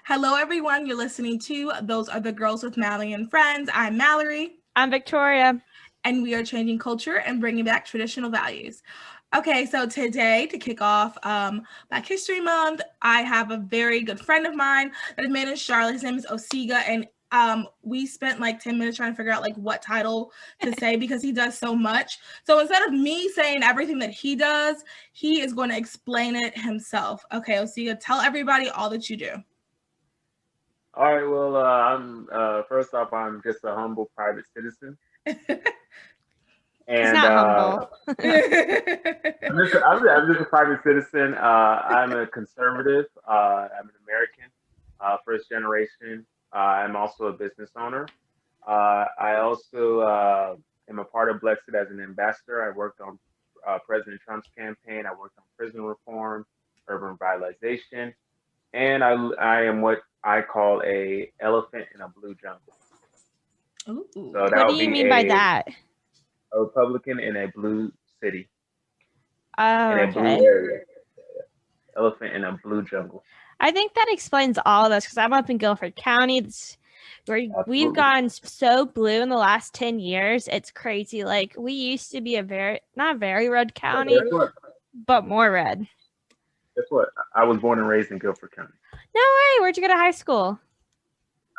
Hello, everyone. You're listening to Those Are the Girls with Mallory and Friends. I'm Mallory. I'm Victoria. And we are changing culture and bringing back traditional values. Okay, so today, to kick off Black History Month, I have a very good friend of mine that is made in Charlotte. His name is Osigah, and we spent like 10 minutes trying to figure out like what title to say because he does so much. So instead of me saying everything that he does, he is going to explain it himself. Okay, Osigah, tell everybody all that you do. All right. Well, I'm first off, I'm just a humble private citizen, He's and not humble. I'm just a private citizen. I'm a conservative. I'm an American, first generation. I'm also a business owner. I also am a part of Blexit as an ambassador. I worked on President Trump's campaign. I worked on prison reform, urban revitalization, and I am what I call a elephant in a blue jungle. Ooh. So that What do would you be mean by that? a Republican in a blue city, Oh, in a blue okay. area. Elephant in a blue jungle. I think that explains all of us because I'm up in Guilford County. We've Absolutely. gone so blue in the last 10 years. It's crazy. Like we used to be not very red county, but more red. Guess what? I was born and raised in Guilford County. No way. Where'd you go to high school?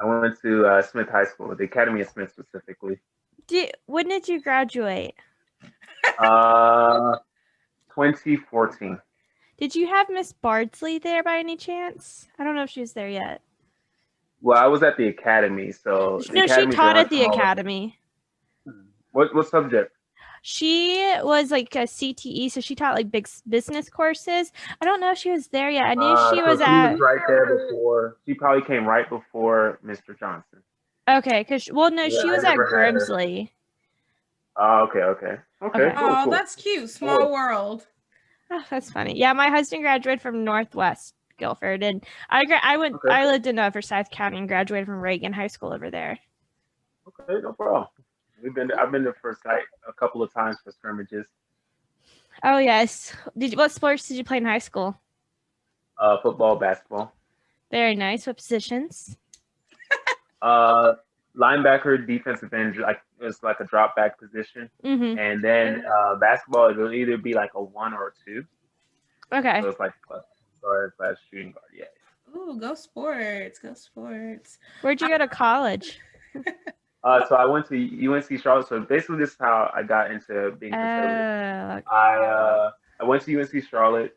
I went to Smith High School, the Academy of Smith specifically. When did you graduate? 2014. Did you have Miss Bardsley there by any chance? I don't know if she was there yet. Well, I was at the academy, so No, she taught at the academy. What subject? She was like a CTE, so she taught like big business courses. I don't know if she was there yet. I knew she was at. She was right there before. She probably came right before Mr. Johnson. Okay, because she was at Grimsley. Oh, okay. Cool. That's cute. Small world. Oh, that's funny. Yeah, my husband graduated from Northwest Guilford, and I lived in Forsyth County and graduated from Reagan High School over there. Okay, no problem. I've been to Forsyth a couple of times for scrimmages. Oh yes. What sports did you play in high school? Football, basketball. Very nice. What positions? Linebacker, defensive end, it's like a drop back position, and then basketball it'll either be like a 1 or a 2. Okay. So it's like / shooting guard. Yeah. Ooh, go sports! Go sports! Where'd you go to college? So I went to UNC Charlotte. So basically, this is how I got into being conservative. I went to UNC Charlotte.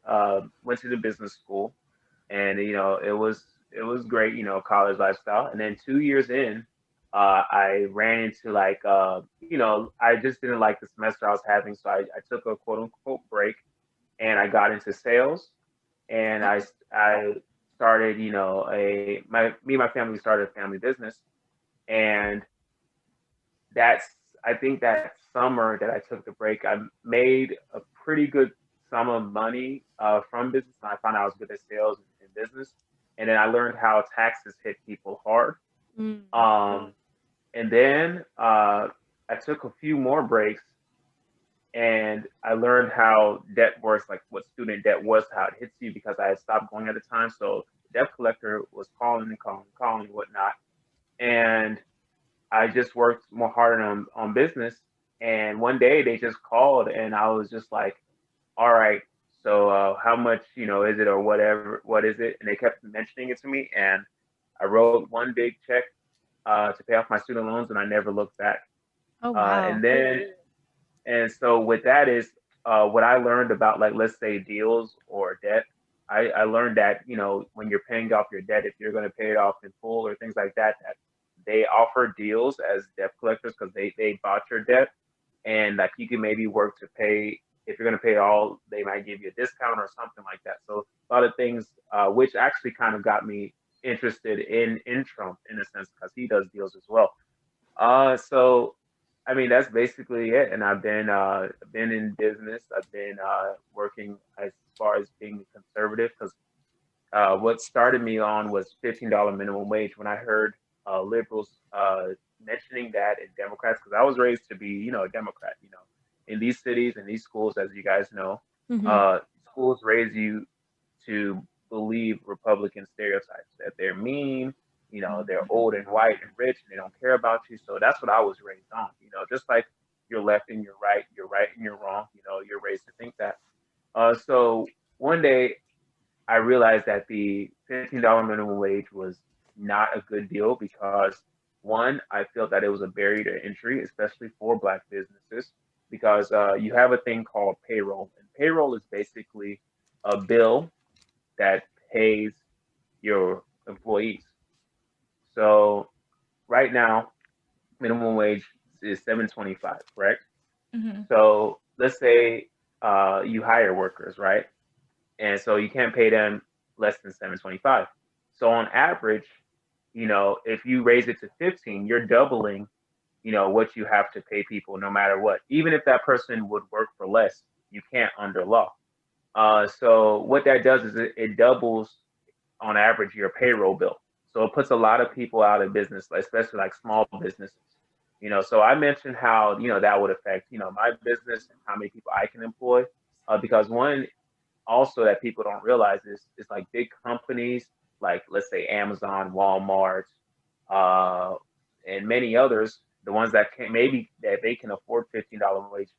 Went to the business school, and it was great. College lifestyle. And then 2 years in, I ran into I just didn't like the semester I was having, so I took a quote unquote break, and I got into sales, and I started me and my family started a family business, and I think that summer that I took the break, I made a pretty good sum of money from business, and I found out I was good at sales and business, and then I learned how taxes hit people hard. And then I took a few more breaks, and I learned how debt works, like what student debt was, how it hits you, because I had stopped going at the time. So the debt collector was calling and whatnot. And I just worked more harder on business. And one day they just called, and I was just like, all right, so how much, is it or whatever, what is it? And they kept mentioning it to me. And I wrote one big check to pay off my student loans, and I never looked back. Oh, wow. And so with that is what I learned about, like, let's say deals or debt. I learned that, when you're paying off your debt, if you're going to pay it off in full or things like that, that they offer deals as debt collectors because they bought your debt, and like you can maybe work to pay. If you're going to pay it all, they might give you a discount or something like that. So a lot of things, which actually kind of got me interested in Trump in a sense, because he does deals as well. So I mean, that's basically it. And I've been in business. I've been working as far as being conservative, because what started me on was $15 minimum wage. When I heard liberals mentioning that, and Democrats, because I was raised to be, a Democrat. In these cities and these schools, as you guys know, schools raise you to believe Republican stereotypes that they're mean, they're old and white and rich and they don't care about you. So that's what I was raised on, just like you're left and you're right and you're wrong, you're raised to think that. So one day I realized that the $15 minimum wage was not a good deal because one, I felt that it was a barrier to entry, especially for Black businesses, because you have a thing called payroll, and payroll is basically a bill that pays your employees. So right now, minimum wage is 7.25, correct? Mm-hmm. So let's say you hire workers, right? And so you can't pay them less than 7.25. So on average, if you raise it to 15, you're doubling, what you have to pay people no matter what. Even if that person would work for less, you can't under law. So what that does is it doubles on average your payroll bill. So it puts a lot of people out of business, especially like small businesses. So I mentioned how that would affect my business and how many people I can employ, because one also that people don't realize is like big companies like let's say Amazon, Walmart, uh, and many others, the ones that can maybe that they can afford $15 wage,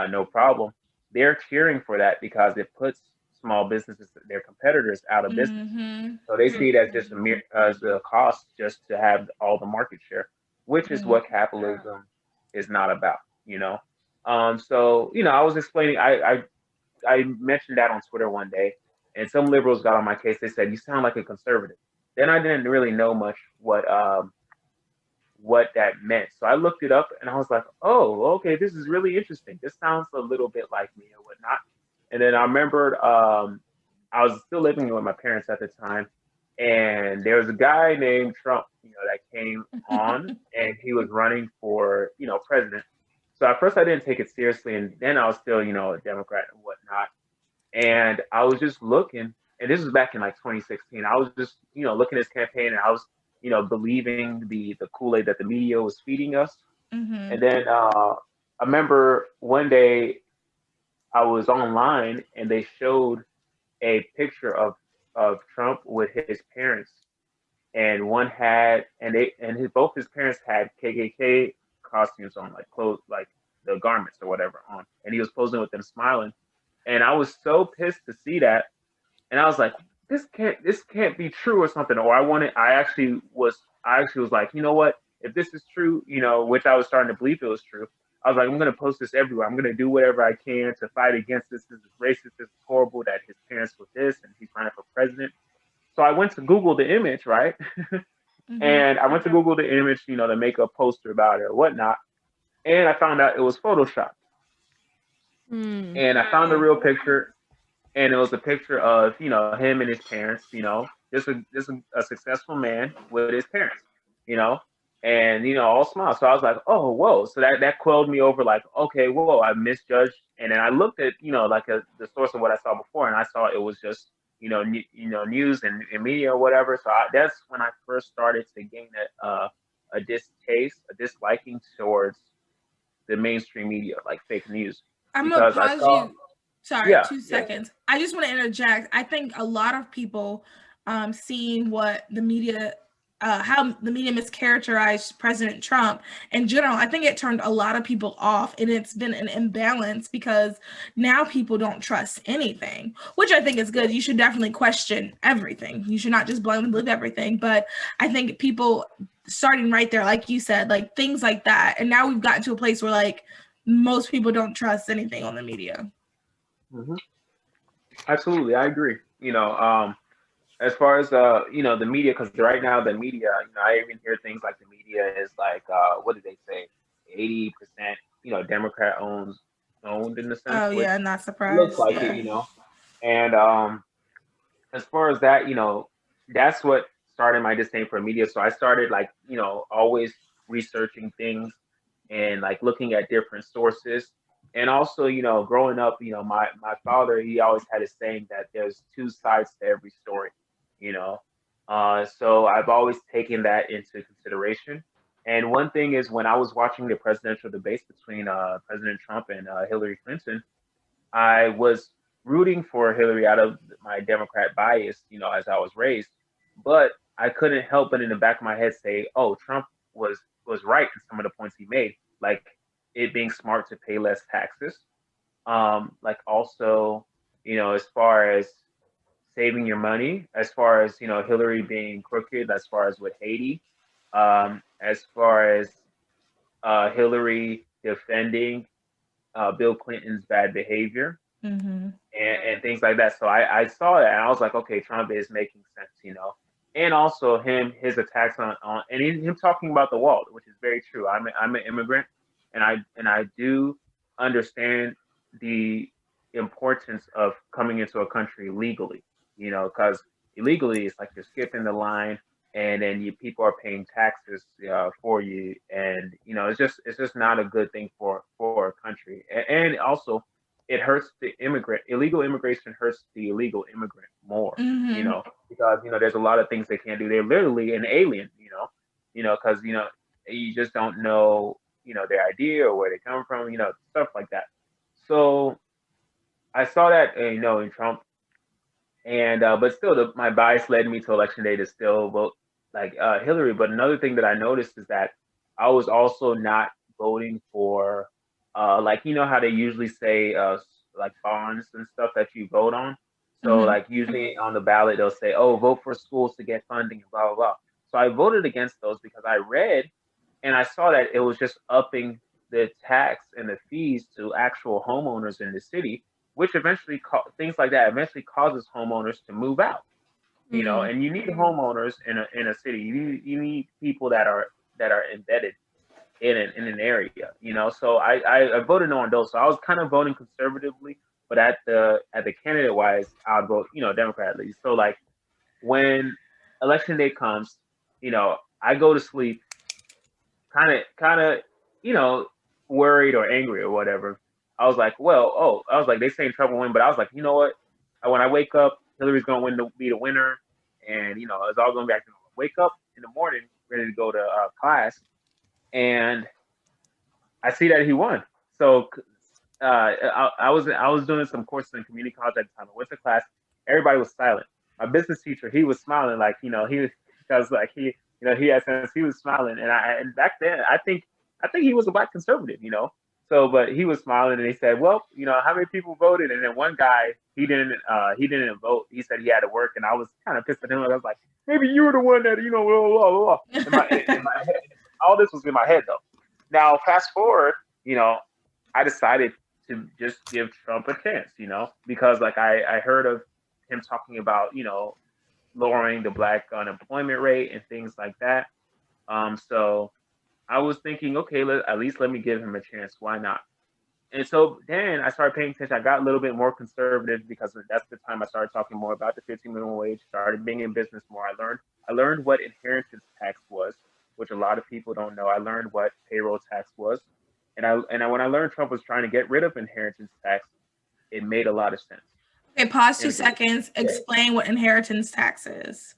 no problem. They're cheering for that because it puts small businesses, their competitors, out of business. Mm-hmm. So they see it as just a mere as a cost just to have all the market share, which is what capitalism is not about. So I was explaining. I mentioned that on Twitter one day, and some liberals got on my case. They said, "You sound like a conservative." Then I didn't really know much what that meant, so I looked it up, and I was like, "Oh, okay, this is really interesting. This sounds a little bit like me or whatnot." And then I remembered I was still living with my parents at the time, and there was a guy named Trump, that came on, and he was running for president. So at first I didn't take it seriously, and then I was still a Democrat and whatnot. And I was just looking, and this was back in like 2016. I was just, looking at his campaign, and I was, believing the Kool-Aid that the media was feeding us. Mm-hmm. And then I remember one day I was online, and they showed a picture of Trump with his parents, and one had, and both his parents had KKK costumes on, like clothes, like the garments or whatever on, and he was posing with them smiling. And I was so pissed to see that, and I was like, this can't be true or something. Or I actually was like, you know what? If this is true, which I was starting to believe it was true, I was like, I'm gonna post this everywhere. I'm gonna do whatever I can to fight against this. This is racist. This is horrible that his parents were this and he's running for president. So I went to Google the image, right? Mm-hmm. And I went to Google the image, to make a poster about it or whatnot. And I found out it was Photoshop. And I found the real picture, and it was a picture of him and his parents, just a successful man with his parents, you know, and all smiles. So I was like, oh, whoa. So that quelled me over, like, okay, whoa, I misjudged. And then I looked at like the source of what I saw before, and I saw it was just news and media or whatever. So that's when I first started to gain a distaste, a disliking towards the mainstream media, like fake news, I'm gonna because I pause saw, you. Sorry, yeah, 2 seconds. I just want to interject. I think a lot of people seeing what the media, how the media mischaracterized President Trump in general, I think it turned a lot of people off, and it's been an imbalance because now people don't trust anything, which I think is good. You should definitely question everything. You should not just blindly believe everything. But I think people starting right there, like you said, like things like that, and now we've gotten to a place where like most people don't trust anything on the media. hmm absolutely, I agree. As far as the media, because right now the media, I even hear things like the media is like, what did they say, 80%, Democrat owned in a sense, Oh which yeah, not looks surprised. like it, Yeah. and as far as that, that's what started my disdain for media. So I started, like, always researching things and like looking at different sources. And also, growing up, my father, he always had a saying that there's two sides to every story, you know. So I've always taken that into consideration. And one thing is, when I was watching the presidential debates between President Trump and Hillary Clinton, I was rooting for Hillary out of my Democrat bias, as I was raised, but I couldn't help but in the back of my head say, oh, Trump was right in some of the points he made, like it being smart to pay less taxes. Like also, as far as saving your money, as far as, Hillary being crooked, as far as with Haiti, as far as Hillary defending Bill Clinton's bad behavior and things like that. So I saw that and I was like, okay, Trump is making sense. And also his attacks on and him talking about the wall, which is very true. I'm an immigrant, and I do understand the importance of coming into a country legally. Because illegally it's like you're skipping the line, and then people are paying taxes for you, and it's just not a good thing for a country, and also it hurts the immigrant. Illegal immigration hurts the illegal immigrant more, because there's a lot of things they can't do. They're literally an alien, because you just don't know their idea or where they come from, stuff like that. So I saw that in Trump, and but still, my bias led me to election day to still vote like Hillary. But another thing that I noticed is that I was also not voting for like how they usually say like bonds and stuff that you vote on. So like usually on the ballot they'll say, oh, vote for schools to get funding and blah blah blah. So I voted against those because I read and I saw that it was just upping the tax and the fees to actual homeowners in the city, which eventually things like that eventually causes homeowners to move out. And you need homeowners in a city. You need people that are embedded in an area. So I voted no on those. So I was kind of voting conservatively, but at the candidate wise, I'd vote Democrat at least. So like when election day comes, I go to sleep kind of worried or angry or whatever. I was like, I was like, they saying Trump will win, but I was like, you know what? When I wake up, Hillary's gonna be the winner, and it's all going back to wake up in the morning, ready to go to class, and I see that he won. So I was doing some courses in community college at the time. I went to class. Everybody was silent. My business teacher, he was smiling like he was, because like he had sense. He was smiling, and back then I think he was a black conservative. So, but he was smiling and he said, well, how many people voted? And then one guy, he didn't vote. He said he had to work. And I was kind of pissed at him. I was like, maybe you were the one that, blah, blah, blah. In my head, all this was in my head though. Now, fast forward, I decided to just give Trump a chance, because like I heard of him talking about, lowering the black unemployment rate and things like that. So I was thinking, okay, at least let me give him a chance. Why not? And so then I started paying attention. I got a little bit more conservative because that's the time I started talking more about the 15 minimum wage, started being in business more. I learned what inheritance tax was, which a lot of people don't know. I learned what payroll tax was. And when I learned Trump was trying to get rid of inheritance tax, it made a lot of sense. Okay, pause 2 seconds. Explain what inheritance tax is.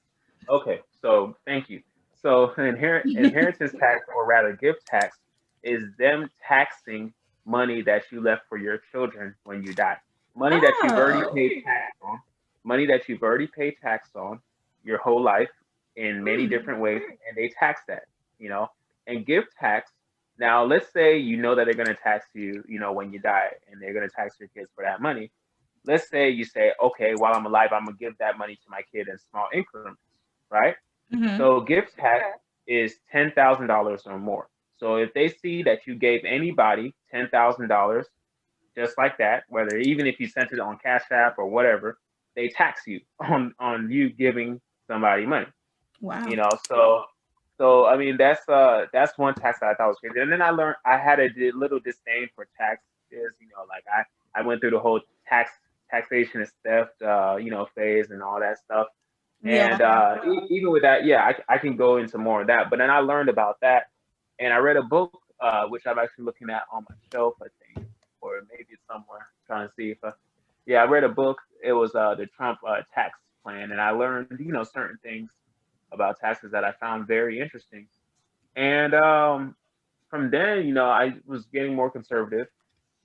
Okay, so thank you. So inheritance tax, or rather gift tax, is them taxing money that you left for your children when you die. Money that you've already paid tax on. Money that you've already paid tax on your whole life in many different ways, and they tax that, And gift tax, now let's say that they're going to tax you, when you die, and they're going to tax your kids for that money. Let's say you say, okay, while I'm alive, I'm going to give that money to my kid in small increments, right? So gift tax is $10,000 or more. So if they see that you gave anybody $10,000, just like that, whether even if you sent it on Cash App or whatever, they tax you on you giving somebody money. Wow. So I mean that's one tax that I thought was crazy. And then I learned I had a little disdain for taxes. Like I went through the whole taxation is theft, phase and all that stuff. And even with that, I can go into more of that. But then I learned about that, and I read a book, which I'm actually looking at on my shelf, I think, or maybe it's somewhere. Trying to see if I read a book. It was the Trump tax plan, and I learned certain things about taxes that I found very interesting. And from then, I was getting more conservative.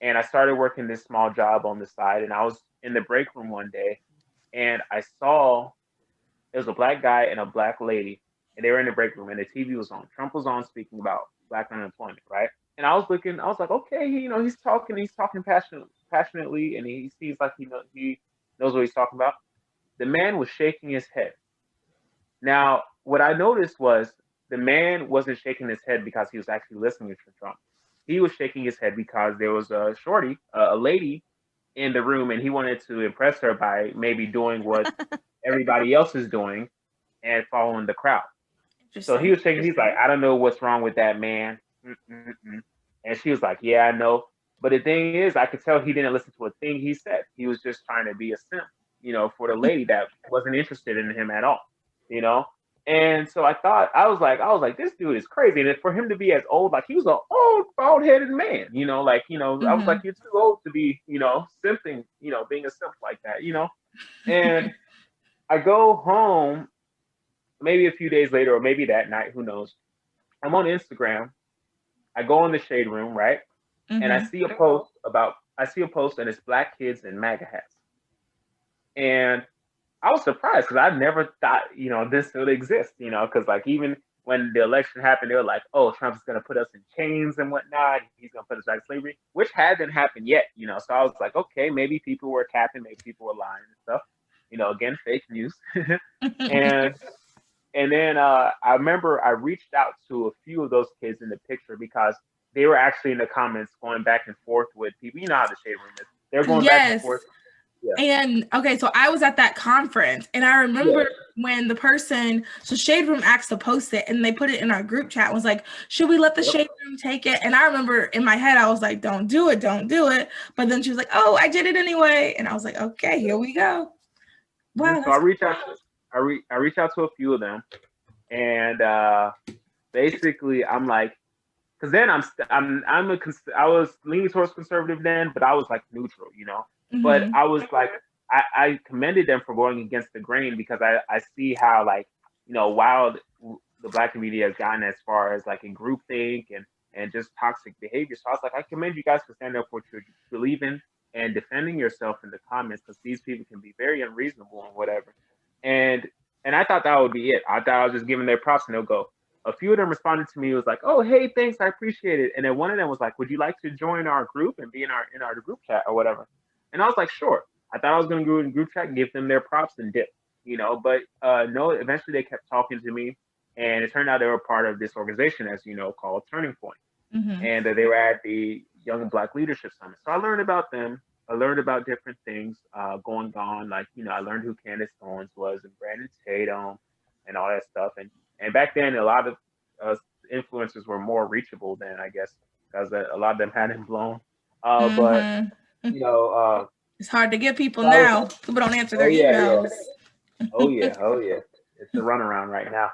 and I started working this small job on the side. And I was in the break room one day, and I saw it was a black guy and a black lady, and they were in the break room, and the TV was on. Trump was on speaking about black unemployment, right? And I was looking, I was like, okay, he's talking passionately, and he seems like he knows what he's talking about. The man was shaking his head. Now, what I noticed was the man wasn't shaking his head because he was actually listening to Trump. He was shaking his head because there was a shorty, a lady in the room, and he wanted to impress her by maybe doing what everybody else is doing and following the crowd. So he was shaking. He's like, I don't know what's wrong with that man. Mm-mm-mm. And she was like, yeah, I know. But the thing is, I could tell he didn't listen to a thing he said. He was just trying to be a simp, for the lady that wasn't interested in him at all, And so I was like, this dude is crazy. And for him to be as old, like he was an old, bald-headed man, I was like, you're too old to be, simping, being a simp like that, And I go home maybe a few days later, or maybe that night, who knows. I'm on Instagram. I go in the shade room, right? And I see a post and it's black kids in MAGA hats. And I was surprised because I never thought, this would exist, because like even when the election happened, they were like, oh, Trump's going to put us in chains and whatnot. He's going to put us back in slavery, which hadn't happened yet, So I was like, okay, maybe people were capping, maybe people were lying and stuff. Again, fake news. And then I remember I reached out to a few of those kids in the picture because they were actually in the comments going back and forth with people. You know how the shade room is. They're going back and forth. Yeah. And okay, so I was at that conference, and I remember when the person, so Shade Room asked to post it, and they put it in our group chat. And was like, should we let the Shade Room take it? And I remember in my head, I was like, don't do it. But then she was like, oh, I did it anyway. And I was like, okay, here we go. Wow. So I reached out to a few of them, and basically I'm like, because then I was leaning towards conservative then, but I was like neutral, But I was like, I commended them for going against the grain because I see how like, wild the black community has gotten as far as like in groupthink and just toxic behavior. So I was like, I commend you guys for standing up for what you believe in and defending yourself in the comments because these people can be very unreasonable and whatever. And I thought that would be it. I thought I was just giving their props and they'll go. A few of them responded to me. It was like, "Oh, hey, thanks, I appreciate it." And then one of them was like, "Would you like to join our group and be in our group chat or whatever?" And I was like, "Sure." I thought I was going to go in group chat and give them their props and dip, But no, eventually they kept talking to me, and it turned out they were part of this organization, as you know, called Turning Point, and they were at the Young Black Leadership Summit. So I learned about them. I learned about different things going on, like I learned who Candace Owens was and Brandon Tatum and all that stuff, and back then, a lot of influencers were more reachable than, I guess, because a lot of them hadn't blown. But, it's hard to get people now. People don't answer their emails. Yeah. Oh, yeah. It's the runaround right now.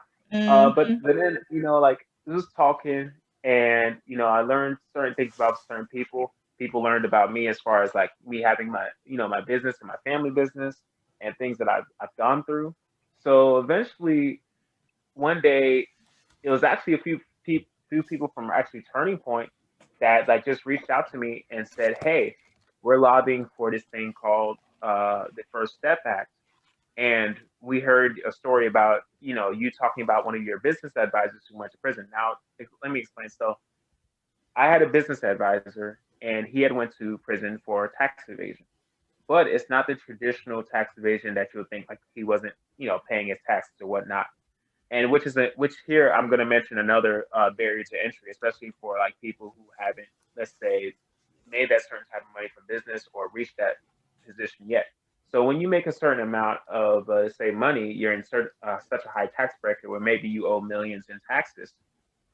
But then, like, just talking and, I learned certain things about certain people. People learned about me as far as, like, me having my, my business and my family business and things that I've gone through. So eventually, one day, it was actually a few people from actually Turning Point that like just reached out to me and said, "Hey, we're lobbying for this thing called the First Step Act, and we heard a story about you talking about one of your business advisors who went to prison." Now, let me explain. So, I had a business advisor, and he had went to prison for tax evasion, but it's not the traditional tax evasion that you'll think like he wasn't paying his taxes or whatnot. And which here I'm going to mention another barrier to entry, especially for like people who haven't, let's say, made that certain type of money from business or reached that position yet. So when you make a certain amount of, say, money, you're in such a high tax bracket where maybe you owe millions in taxes.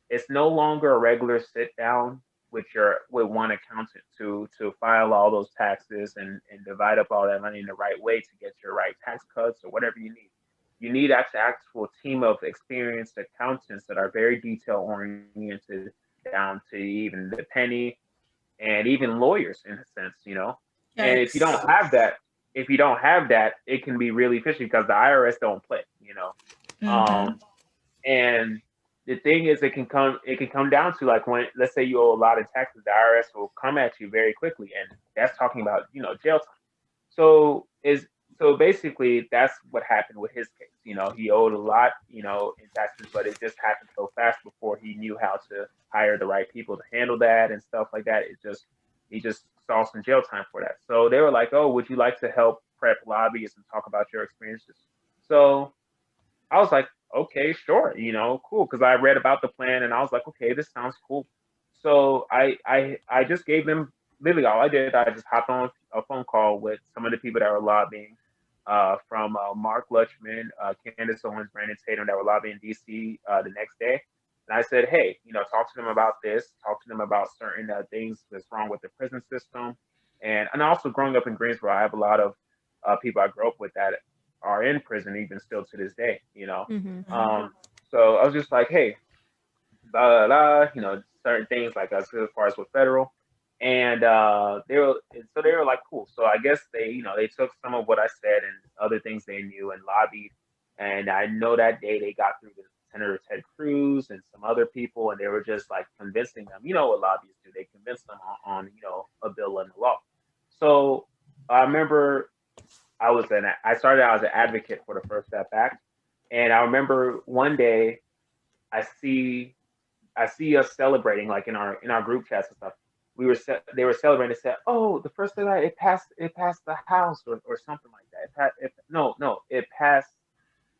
It's no longer a regular sit down with one accountant to file all those taxes and divide up all that money in the right way to get your right tax cuts or whatever you need. You need actual team of experienced accountants that are very detail oriented down to even the penny, and even lawyers in a sense, Yes. And if you don't have that, it can be really fishy because the IRS don't play, And the thing is, it can come down to like when, let's say you owe a lot of taxes, the IRS will come at you very quickly, and that's talking about jail time. So is so basically that's what happened with his case. He owed a lot, in taxes, but it just happened so fast before he knew how to hire the right people to handle that and stuff like that. He just saw some jail time for that. So they were like, "Oh, would you like to help prep lobbyists and talk about your experiences?" So I was like, "Okay, sure, cool," because I read about the plan and I was like, "Okay, this sounds cool." So I just gave them literally all I did. I just hopped on a phone call with some of the people that were lobbying, from Mark Lutchman, Candace Owens, Brandon Tatum, that were lobbying DC the next day. And I said, "Hey, talk to them about this. Talk to them about certain things that's wrong with the prison system." And also growing up in Greensboro, I have a lot of people I grew up with that are in prison even still to this day. Mm-hmm. So I was just like, "Hey, blah, blah, blah," certain things like as far as with federal. And they were like, cool. So I guess they took some of what I said and other things they knew and lobbied. And I know that day they got through to Senator Ted Cruz and some other people, and they were just like convincing them. You know what lobbyists do? They convince them on a bill and the law. So I remember I started out as an advocate for the First Step Act, and I remember one day I see us celebrating like in our group chats and stuff. They were celebrating and said, "Oh, the First Step Act, it passed the House or something like that. It passed.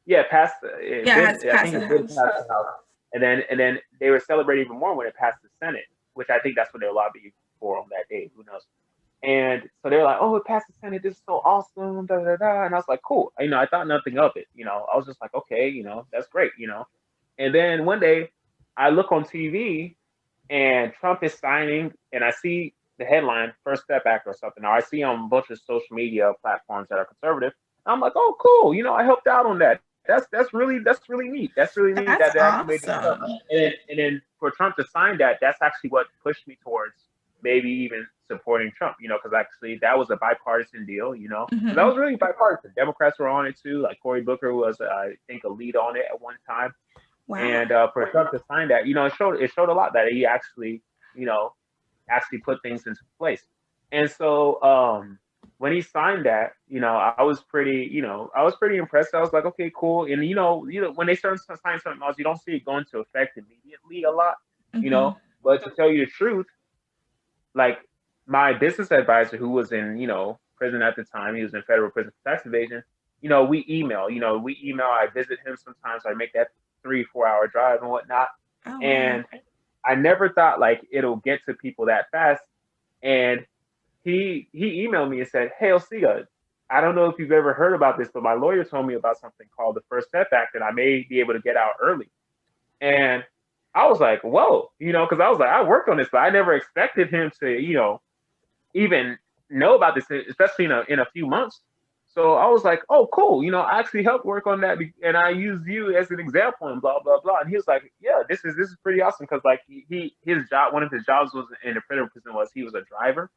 Yeah, it passed. Yeah, it's I passed think the it did House. pass the House." And then they were celebrating even more when it passed the Senate, which I think that's what they were lobbying for on that day. Who knows? And so they were like, "Oh, it passed the Senate. This is so awesome." Da, da, da. And I was like, "Cool." I thought nothing of it. I was just like, "Okay, that's great." And then one day, I look on TV and Trump is signing, and I see the headline "First Step Act" or something. Or I see on a bunch of social media platforms that are conservative. I'm like, "Oh, cool! I helped out on that. That's really neat. That's really neat That's that they actually made this stuff." awesome. And then for Trump to sign that, that's actually what pushed me towards maybe even supporting Trump. Because actually that was a bipartisan deal. Because that Hmm. was really bipartisan. Democrats were on it too. Like Cory Booker was, I think, a lead on it at one time. Wow. And for Trump to sign that, it showed a lot that he actually, actually put things into place. And so when he signed that, I was pretty impressed. I was like, okay, cool. And when they start to sign something else, you don't see it go into effect immediately a lot, you Hmm. know. But to tell you the truth, like my business advisor, who was in prison at the time, he was in federal prison for tax evasion. We email. I visit him sometimes. I make that 3-4 hour drive and whatnot. Oh, wow. And I never thought like it'll get to people that fast. And he emailed me and said, "Hey, Osigah, I don't know if you've ever heard about this, but my lawyer told me about something called the First Step Act, and I may be able to get out early." And I was like, "Whoa," because I was like, I worked on this, but I never expected him to, even know about this, especially in a few months. So I was like, "Oh, cool. I actually helped work on that, and I used you as an example, and blah blah blah." And he was like, "Yeah, this is pretty awesome because like his job, one of his jobs was in the federal prison was he was a driver,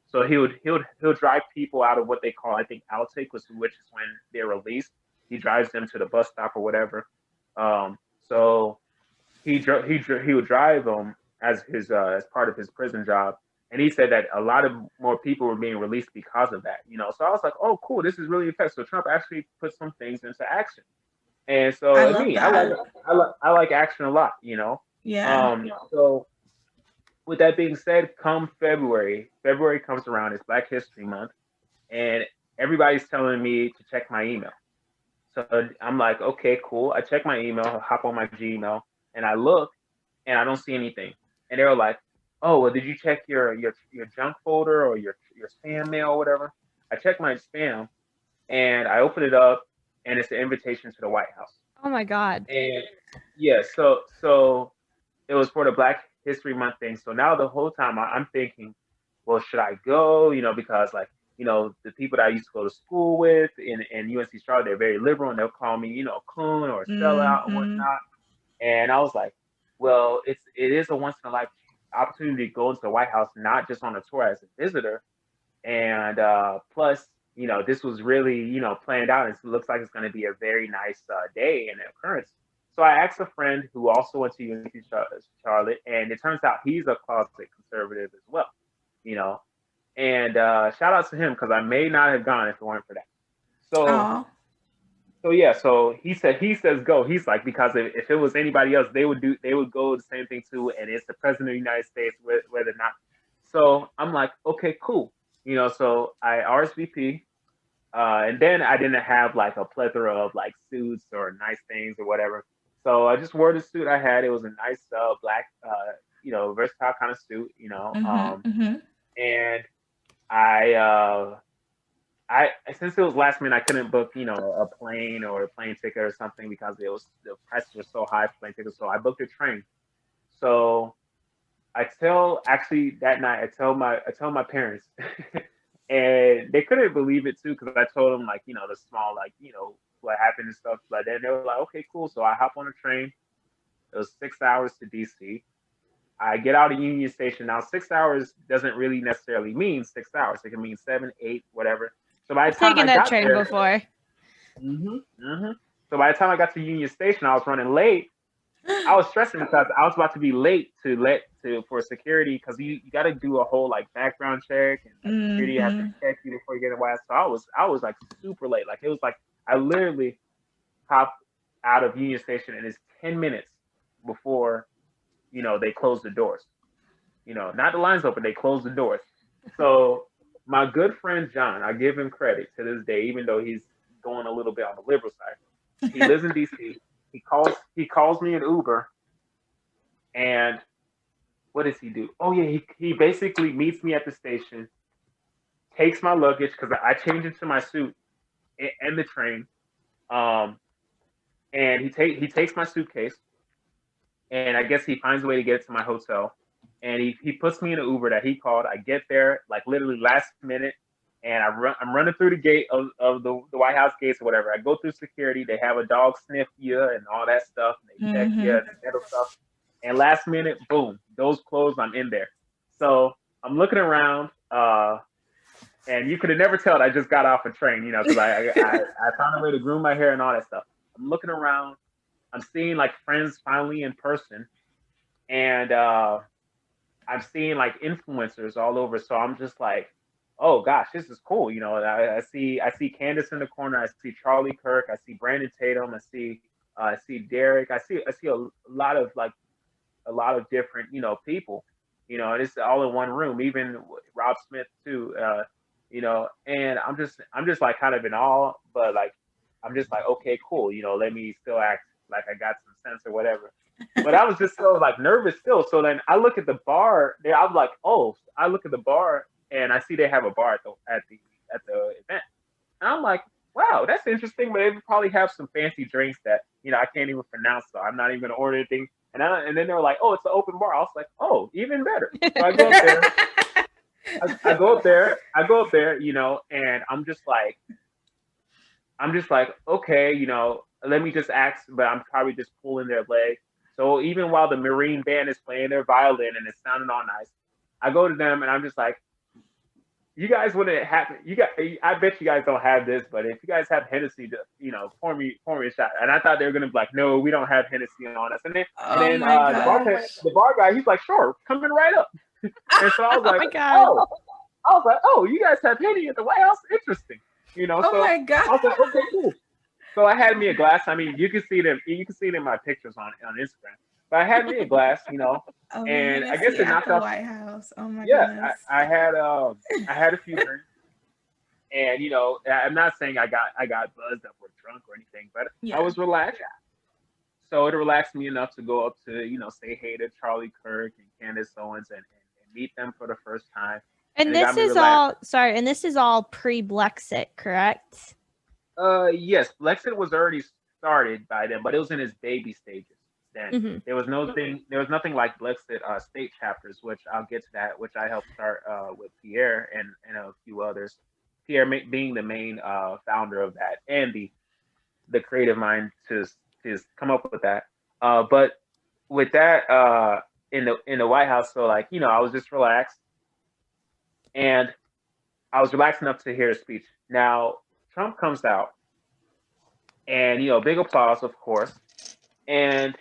so he'll drive people out of what they call, I think, outtake, which is when they're released. He drives them to the bus stop or whatever. So he would drive them as part of his prison job, and he said that a lot of more people were being released because of that. So I was like, "Oh, cool, this is really effective." So Trump actually put some things into action, and so I and love me, that. I like action a lot. Yeah. So with that being said, come February comes around, it's Black History Month, and everybody's telling me to check my email. So I'm like, okay, cool. I check my email, hop on my Gmail, and I look, and I don't see anything. And they were like, "Oh, well, did you check your junk folder or your spam mail or whatever?" I check my spam, and I open it up, and it's an invitation to the White House. Oh my God. And yeah, so it was for the Black History Month thing. So now the whole time I'm thinking, well, should I go? Because like, the people that I used to go to school with in UNC Charlotte, they're very liberal, and they'll call me, coon or sellout and Hmm. whatnot. And I was like, well, it is a once in a life opportunity to go into the White House, not just on a tour as a visitor. And plus, this was really, planned out. It looks like it's going to be a very nice day and occurrence. So I asked a friend who also went to UNC Charlotte, and it turns out he's a closet conservative as well, you know. And shout out to him because I may not have gone if it weren't for that. So Oh. so yeah, so he says go. He's like, because if it was anybody else, they would go the same thing too, and it's the president of the United States, whether or not. So I'm like, okay, cool. So I RSVP, and then I didn't have like a plethora of like suits or nice things or whatever. So I just wore the suit I had. It was a nice black, versatile kind of suit, and I I since it was last minute, I couldn't book, a plane or a plane ticket or something because the prices were so high for plane tickets. So I booked a train. So actually that night I tell my parents, and they couldn't believe it too because I told them like the small like what happened and stuff. But then they were like, okay, cool. So I hop on a train. It was 6 hours to DC. I get out of Union Station. Now 6 hours doesn't really necessarily mean 6 hours. It can mean 7, 8, whatever. So by the I've time taken I that got train there, before. So by the time I got to Union Station, I was running late. I was stressing because I was about to be late for security because you got to do a whole like background check and like, security has to check you before you get in the White House. So I was like super late. Like it was like I literally hopped out of Union Station and it's 10 minutes before they close the doors. Not the lines open, they close the doors. So my good friend John, I give him credit to this day, even though he's going a little bit on the liberal side. He lives in DC. He calls me an Uber, and what does he do? Oh yeah, he basically meets me at the station, takes my luggage because I change into my suit and the train, and he takes my suitcase, and I guess he finds a way to get it to my hotel. And he puts me in an Uber that he called. I get there like literally last minute, and I'm running through the gate of the White House gates or whatever. I go through security. They have a dog sniff you and all that stuff. And they check you and metal stuff. And last minute, boom, those closed. I'm in there. So I'm looking around, and you could have never told I just got off a train, because I found a way to groom my hair and all that stuff. I'm looking around. I'm seeing like friends finally in person, and I'm seeing like influencers all over. So I'm just like, oh gosh, this is cool. I see Candace in the corner. I see Charlie Kirk. I see Brandon Tatum. I see Derek. I see a lot of different people. And it's all in one room. Even Rob Smith too. And I'm just like kind of in awe, but like I'm just like, okay, cool. Let me still act like I got some sense or whatever. But I was just so like nervous still. So then I look at the bar there. I'm like, oh, I look at the bar and I see they have a bar at the event. And I'm like, wow, that's interesting. But they probably have some fancy drinks that I can't even pronounce. So I'm not even gonna order anything. And then they were like, oh, it's an open bar. I was like, oh, even better. So I go up there. I go up there. And I'm just like, okay, let me just ask, but I'm probably just pulling their leg. So even while the Marine band is playing their violin and it's sounding all nice, I go to them and I'm just like, you guys wouldn't have, I bet you guys don't have this, but if you guys have Hennessy, pour me a shot. And I thought they were going to be like, no, we don't have Hennessy on us. And then the bar guy, he's like, sure, coming right up. And so I was like, oh, you guys have Henny at the White House? Interesting. My God. I was like, okay, cool. So I had me a glass. I mean, you can see them. You can see it in my pictures on Instagram. But I had me a glass, and I guess it knocked off. White House. Oh my goodness. I had a few drinks, and I'm not saying I got buzzed up or drunk or anything, but I was relaxed. So it relaxed me enough to go up to say hey to Charlie Kirk and Candace Owens and meet them for the first time. And this is all and this is all pre-Blexit, correct? Yes, Blexit was already started by then, but it was in its baby stages then. There was nothing like Blexit state chapters, which I'll get to that, which I helped start with Pierre and a few others. Pierre being the main founder of that and the creative mind to come up with that. But with that in the White House, so like I was just relaxed, and I was relaxed enough to hear a speech. Now Trump comes out, and big applause, of course. and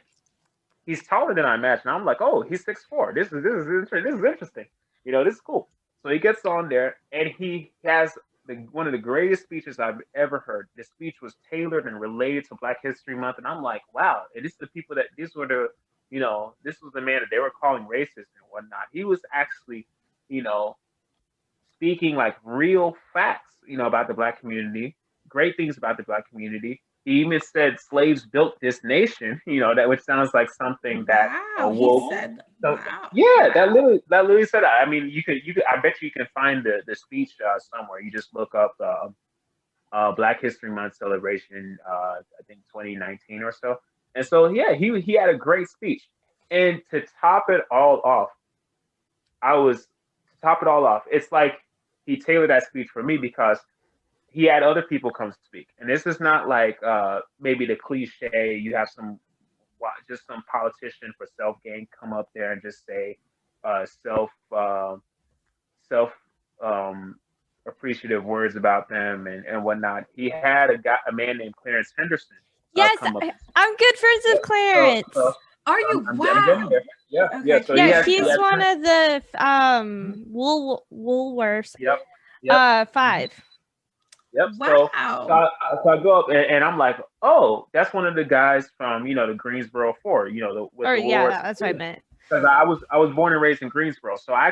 he's taller than I imagined. I'm like, oh, he's 6'4". This is interesting. This is cool. So he gets on there and he has one of the greatest speeches I've ever heard. The speech was tailored and related to Black History Month, and I'm like, wow, and this is the people that these were the, this was the man that they were calling racist and whatnot. He was actually, speaking like real facts, about the Black community, great things about the Black community. He even said slaves built this nation, that which sounds like something that he said. So, wow. yeah, that literally said that. I mean, you could I bet you can find the speech somewhere. You just look up Black History Month celebration, I think 2019 or so. And so yeah, he had a great speech. And to top it all off, it's like he tailored that speech for me because he had other people come speak. And this is not like maybe the cliche, you have some politician for self-gain come up there and just say self appreciative words about them and whatnot. He had a man named Clarence Henderson. Yes, I'm good friends with Clarence. Are you? I'm wow. Yeah, Okay. yeah. So he's one of the Woolworths. Yep. 5. Yep. Wow. So I go up and I'm like, oh, that's one of the guys from the Greensboro 4. That's what I meant. Because I was born and raised in Greensboro, so I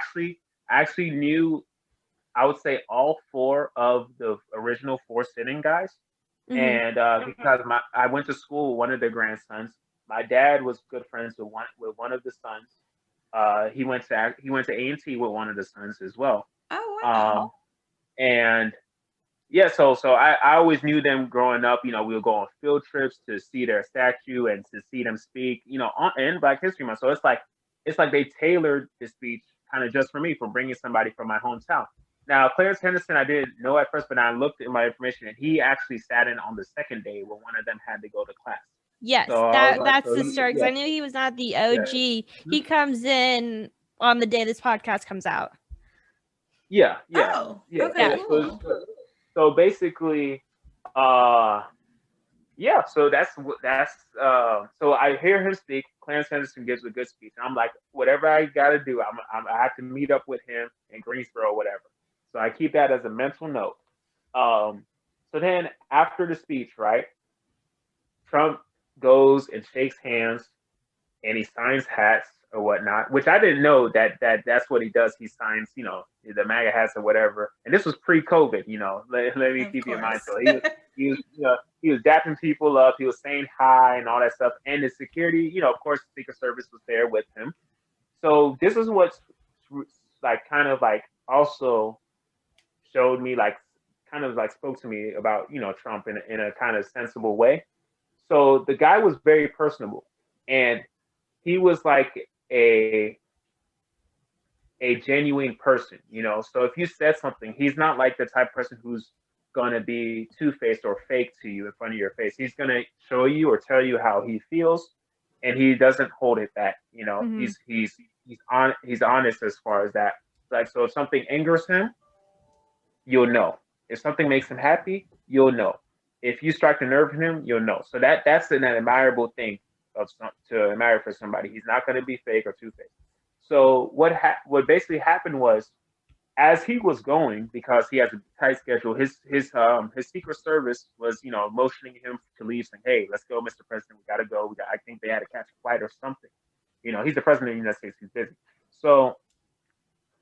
actually knew, I would say, all 4 of the original 4 sitting guys. Mm-hmm. And because I went to school with one of their grandsons. My dad was good friends with one of the sons. He went to A&T with one of the sons as well. Oh wow. And yeah, so I always knew them growing up. We would go on field trips to see their statue and to see them speak. In Black History Month. So it's like they tailored the speech kind of just for me, for bringing somebody from my hometown. Now, Clarence Henderson, I didn't know at first, but I looked at my information, and he actually sat in on the second day when one of them had to go to class. Yes, so that's the story, because I knew he was not the OG. Yeah. He comes in on the day this podcast comes out. Yeah. Oh, yeah. Okay, cool. So basically, yeah. So that's so I hear him speak. Clarence Henderson gives a good speech. I'm like, whatever I got to do, I have to meet up with him in Greensboro, whatever. So I keep that as a mental note. So then after the speech, right, Trump goes and shakes hands and he signs hats or whatnot, which I didn't know that's what he does. He signs, the MAGA hats or whatever. And this was pre-COVID, let me keep you in mind. So he was dapping people up. He was saying hi and all that stuff. And the security, of course, the Secret Service was there with him. So this is what's kind of also showed me, spoke to me about, Trump in a kind of sensible way. So the guy was very personable, and he was like a genuine person, So if you said something, he's not like the type of person who's going to be two-faced or fake to you in front of your face. He's going to show you or tell you how he feels, and he doesn't hold it back. Mm-hmm. He's honest as far as that. So if something angers him, you'll know. If something makes him happy, you'll know. If you strike a nerve in him, you'll know. So that's an admirable thing to admire for somebody. He's not going to be fake or two-faced. So what basically happened was, as he was going, because he has a tight schedule, his Secret Service was, motioning him to leave, saying, "Hey, let's go, Mr. President. We got to go. I think they had to catch a flight or something." He's the president of the United States. He's busy. So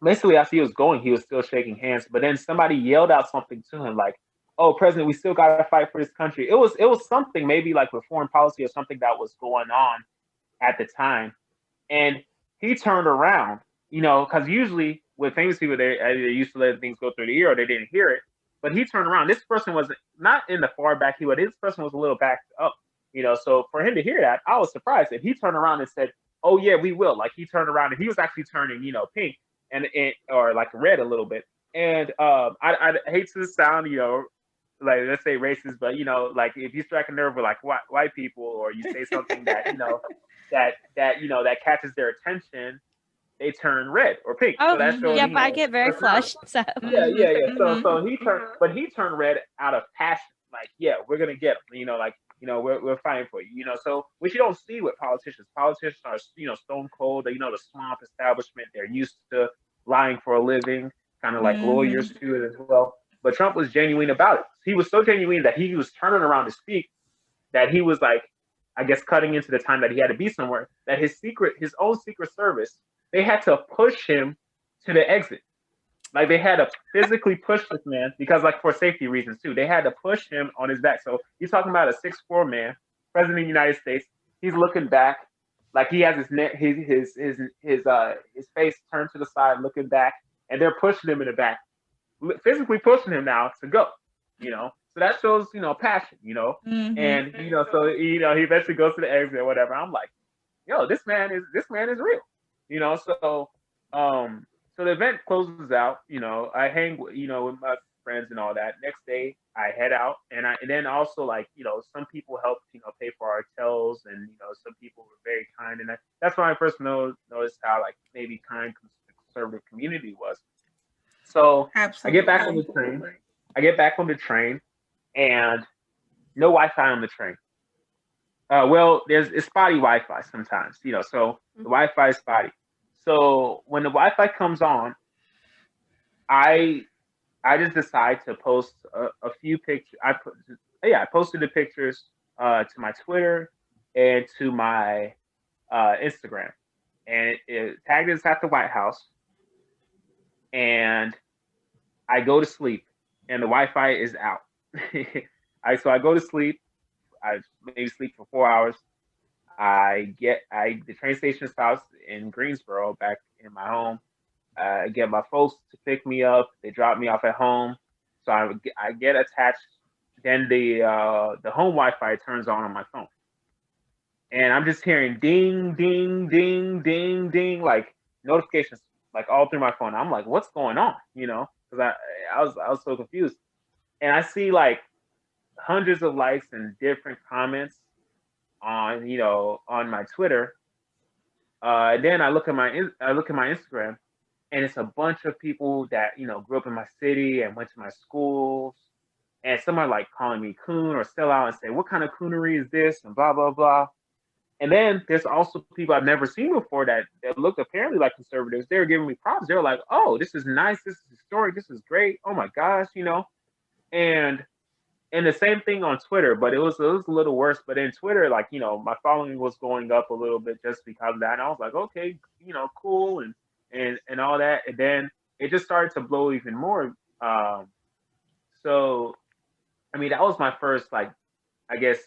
basically, as he was going, he was still shaking hands. But then somebody yelled out something to him like, "Oh, President, we still got to fight for this country." It was something maybe like with foreign policy or something that was going on at the time. And he turned around, because usually with famous people, they used to let things go through the ear or they didn't hear it. But he turned around. This person was not in the far back. This person was a little backed up, So for him to hear that, I was surprised. And he turned around and said, "Oh, yeah, we will." Like, he turned around and he was actually turning, pink or like red a little bit. And I hate to sound, like, let's say racist, but like if you strike a nerve with like white people, or you say something that that catches their attention, they turn red or pink. Oh, so that's showing, yep, I get very flushed. So yeah. So he turned red out of passion. Like, yeah, we're gonna get him. Like we're fighting for you, so which you don't see with politicians. Politicians are, stone cold. The swamp establishment. They're used to lying for a living, kind of like lawyers too as well. But Trump was genuine about it. He was so genuine that he was turning around to speak, that he was like, I guess, cutting into the time that he had to be somewhere, that his own secret service, they had to push him to the exit. Like, they had to physically push this man because, like, for safety reasons too, they had to push him on his back. So you're talking about a 6'4" man, president of the United States. He's looking back, like he has his neck, his face turned to the side, looking back, and they're pushing him in the back, physically pushing him now to go. So that shows, passion. And so he eventually goes to the exit or whatever. I'm like, yo, this man is real. So the event closes out. I hang with my friends and all that. Next day I head out, and then also, like, some people helped pay for our hotels, and some people were very kind, and that's when I first noticed how, like, maybe kind conservative community was. So Absolutely. I get back on the train, and no Wi-Fi on the train. Well, it's spotty Wi-Fi sometimes, so the Wi-Fi is spotty. So when the Wi-Fi comes on, I just decide to post a few pictures. I posted the pictures to my Twitter and to my Instagram, and it tagged us at the White House. And I go to sleep, and the Wi-Fi is out. So I go to sleep. I maybe sleep for 4 hours. The train station stops in Greensboro, back in my home. I get my folks to pick me up. They drop me off at home. So I get attached. Then the home Wi-Fi turns on my phone, and I'm just hearing ding, ding, ding, ding, ding, like notifications, like all through my phone. I'm like, what's going on? Because I was so confused, and I see like hundreds of likes and different comments on my Twitter. Then I look at my Instagram, and it's a bunch of people that grew up in my city and went to my schools, and some are like calling me coon or still out and say, what kind of coonery is this, and blah blah blah. And then there's also people I've never seen before that looked apparently like conservatives. They were giving me props. They were like, oh, this is nice, this is historic, this is great, oh my gosh, and the same thing on Twitter, but it was a little worse. But in Twitter, like, my following was going up a little bit just because of that. And I was like, okay, cool, and all that. And then it just started to blow even more. So, I mean, that was my first, like, I guess,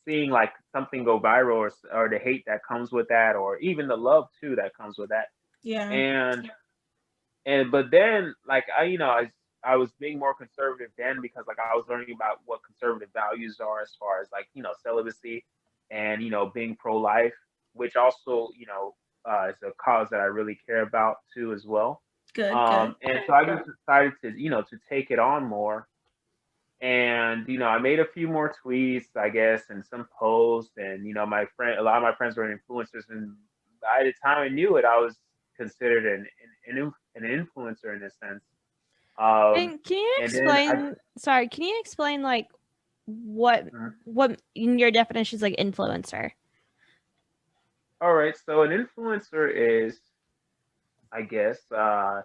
seeing like something go viral, or the hate that comes with that, or even the love too that comes with that. Yeah. But then, like, I was being more conservative then, because like I was learning about what conservative values are, as far as like celibacy and being pro-life, which also is a cause that I really care about too as well. Good. And so I just decided to take it on more, and I made a few more tweets, I guess, and some posts, and a lot of my friends were influencers, and by the time I knew it, I was considered an influencer in a sense. And can you explain? Sorry, can you explain like what in your definition is like influencer? All right, so an influencer is, I guess, I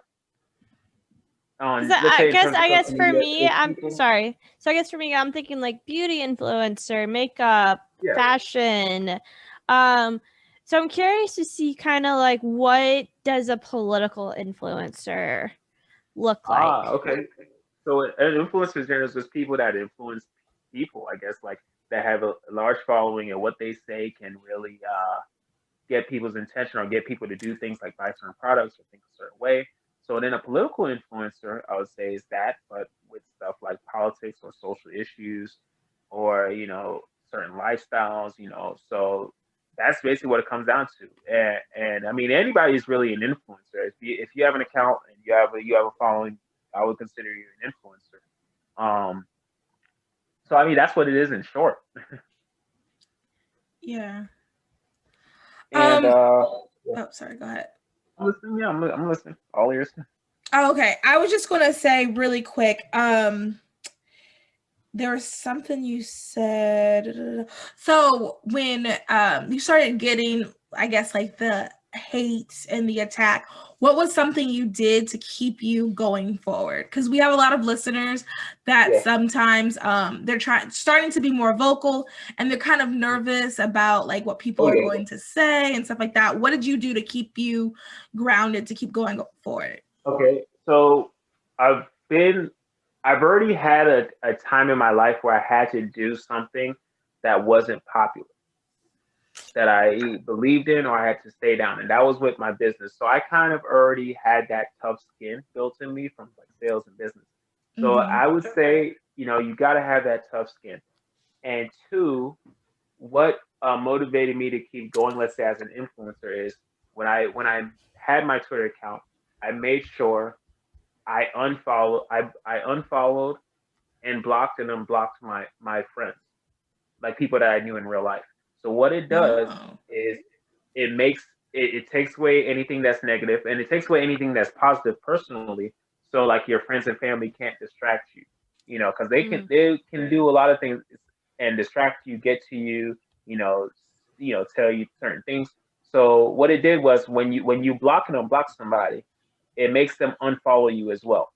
guess for me, I'm sorry. So I guess for me, I'm thinking like beauty influencer, makeup, fashion. So I'm curious to see kind of like, what does a political influencer look like? Okay. So an influencer is just people that influence people, I guess, like that have a large following, and what they say can really get people's attention, or get people to do things like buy certain products or think a certain way. So then a political influencer, I would say, is that, but with stuff like politics or social issues, or certain lifestyles. So that's basically what it comes down to. And I mean, anybody is really an influencer. If you have an account and you have a following, I would consider you an influencer. So I mean, that's what it is in short. Yeah. And Oh, sorry. Go ahead. I'm listening. Yeah, I'm listening. All ears. Oh, okay. I was just gonna say really quick. there was something you said. So when you started getting, I guess, like the hate and the attack, what was something you did to keep you going forward? Because we have a lot of listeners that sometimes they're starting to be more vocal, and they're kind of nervous about like what people are going to say and stuff like that. What did you do to keep you grounded, to keep going forward? Okay, so I've already had a time in my life where I had to do something that wasn't popular, that I believed in, or I had to stay down. And that was with my business. So I kind of already had that tough skin built in me from like sales and business. So I would say, you got to have that tough skin. And two, what motivated me to keep going, let's say as an influencer, is when I had my Twitter account, I made sure I unfollowed and blocked and unblocked my friends, like people that I knew in real life. So what it does is it takes away anything that's negative, and it takes away anything that's positive personally. So like your friends and family can't distract you, because they can do a lot of things and distract you, get to you, tell you certain things. So what it did was when you block and unblock somebody, it makes them unfollow you as well.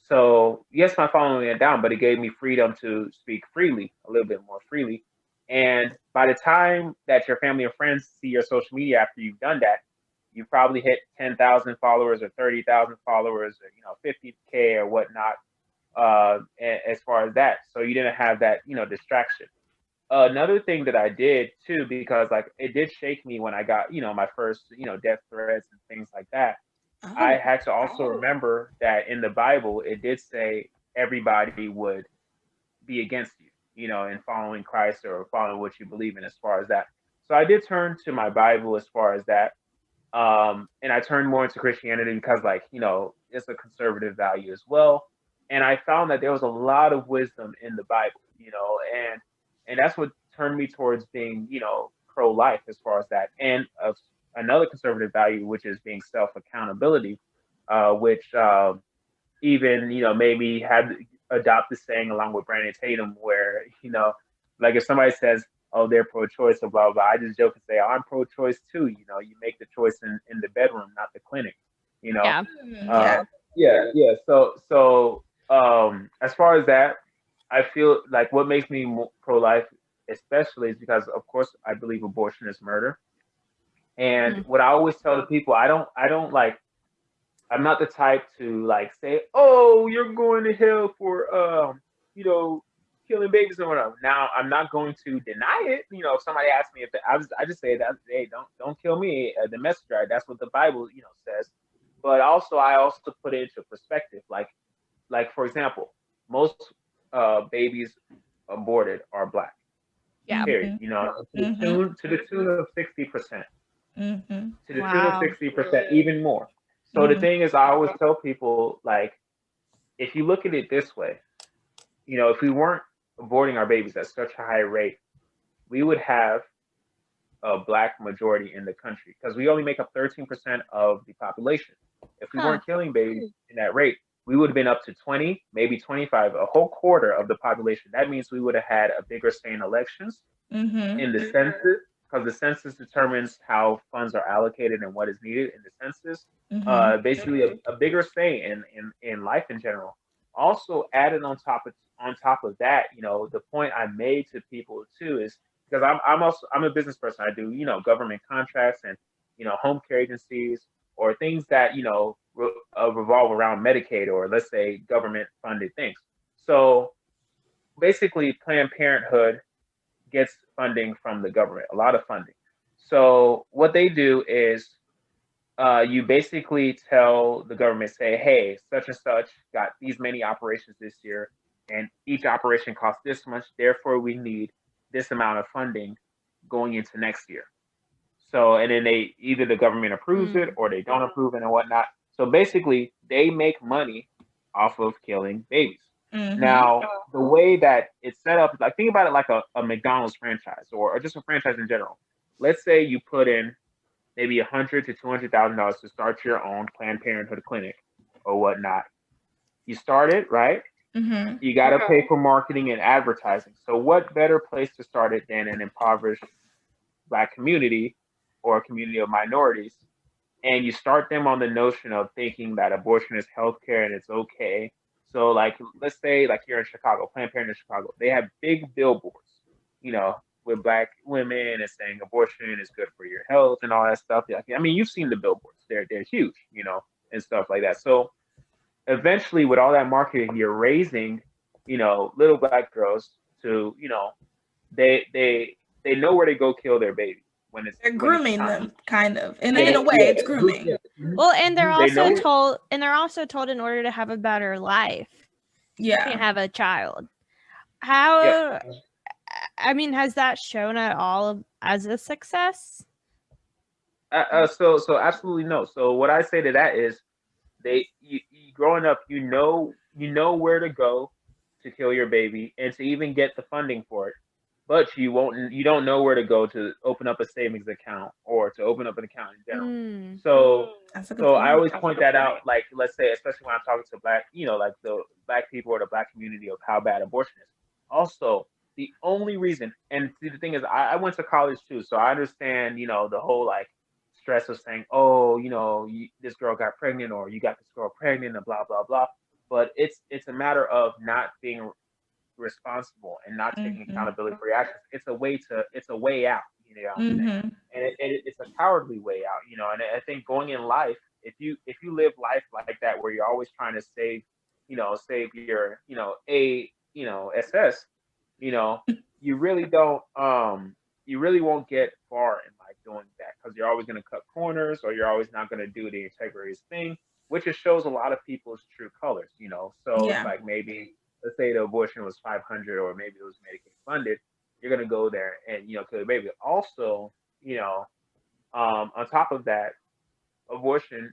So yes, my following went down, but it gave me freedom to speak freely, a little bit more freely. And by the time that your family and friends see your social media after you've done that, you probably hit 10,000 followers or 30,000 followers or 50K or whatnot. As far as that, so you didn't have that distraction. Another thing that I did too, because like it did shake me when I got my first death threats and things like that. I had to also remember that in the Bible, it did say everybody would be against you, in following Christ or following what you believe in as far as that. So I did turn to my Bible as far as that. And I turned more into Christianity because like, it's a conservative value as well. And I found that there was a lot of wisdom in the Bible, and that's what turned me towards being, pro-life as far as that. And another conservative value, which is being self-accountability, which even made me adopt the saying along with Brandon Tatum, where like if somebody says, "Oh, they're pro-choice," or blah blah, I just joke and say, "I'm pro-choice too." You make the choice in the bedroom, not the clinic. Yeah. Yeah. So as far as that, I feel like what makes me pro-life, especially, is because, of course, I believe abortion is murder. And what I always tell the people, I don't like, I'm not the type to like say, "Oh, you're going to hell for killing babies and whatever." Now, I'm not going to deny it. If somebody asks me, I just say that, "Hey, don't kill me." The messenger, that's what the Bible says. But also, I also put it into perspective. Like for example, most babies aborted are Black. Yeah. Period. To the tune of 60%. To the tune of 60%, even more. So the thing is, I always tell people, like, if you look at it this way, if we weren't aborting our babies at such a high rate, we would have a Black majority in the country because we only make up 13% of the population. If we weren't killing babies in that rate, we would have been up to 20, maybe 25, a whole quarter of the population. That means we would have had a bigger say in elections, in the census, because the census determines how funds are allocated and what is needed in the census. Basically, a bigger say in life in general. Also, added on top of that, the point I made to people too is because I'm a business person. I do government contracts and home care agencies or things that revolve around Medicaid or let's say government funded things. So basically, Planned Parenthood gets funding from the government, a lot of funding. So what they do is you basically tell the government, say, "Hey, such and such got these many operations this year, and each operation costs this much. Therefore, we need this amount of funding going into next year." So, and then either the government approves it or they don't approve it and whatnot. So basically, they make money off of killing babies. Now, the way that it's set up, like think about it like a McDonald's franchise or just a franchise in general. Let's say you put in maybe $100,000 to $200,000 to start your own Planned Parenthood clinic or whatnot. You start it, right? Mm-hmm. You got to pay for marketing and advertising. So what better place to start it than an impoverished Black community or a community of minorities? And you start them on the notion of thinking that abortion is healthcare and it's okay. So like, let's say like here in Chicago, Planned Parenthood in Chicago, they have big billboards, you know, with Black women and saying abortion is good for your health and all that stuff. I mean, you've seen the billboards; they're huge, you know, and stuff like that. So eventually, with all that marketing, you're raising, you know, little Black girls to, you know, they know where to go kill their baby when it's they're grooming time. them, kind of, and in a way, it's grooming. Yeah. Well, and they're also told, in order to have a better life, you can't have a child. How? I mean, has that shown at all as a success? So absolutely no. So what I say to that is, you growing up, you know where to go to kill your baby and to even get the funding for it, but you don't know where to go to open up a savings account or to open up an account in general. So I always point that out. Like, let's say, especially when I'm talking to Black, you know, like the Black people or the Black community of how bad abortion is. Also, the only reason, and see, the thing is, I went to college too, so I understand, you know, the whole like stress of saying, oh, you know, this girl got pregnant or you got this girl pregnant and blah blah blah. But it's a matter of not being responsible and not taking accountability for your actions. It's a way out, you know what I'm saying? And it's a cowardly way out, you know. And I think going in life, if you live life like that, where you're always trying to save your, SS, you know, you really don't, you really won't get far in life doing that, because you're always going to cut corners, or you're always not going to do the integrity thing, which just shows a lot of people's true colors, you know. So it's like, maybe let's say the abortion was 500, or maybe it was Medicaid funded, you're going to go there and, you know, kill the baby. Also, you know, on top of that, abortion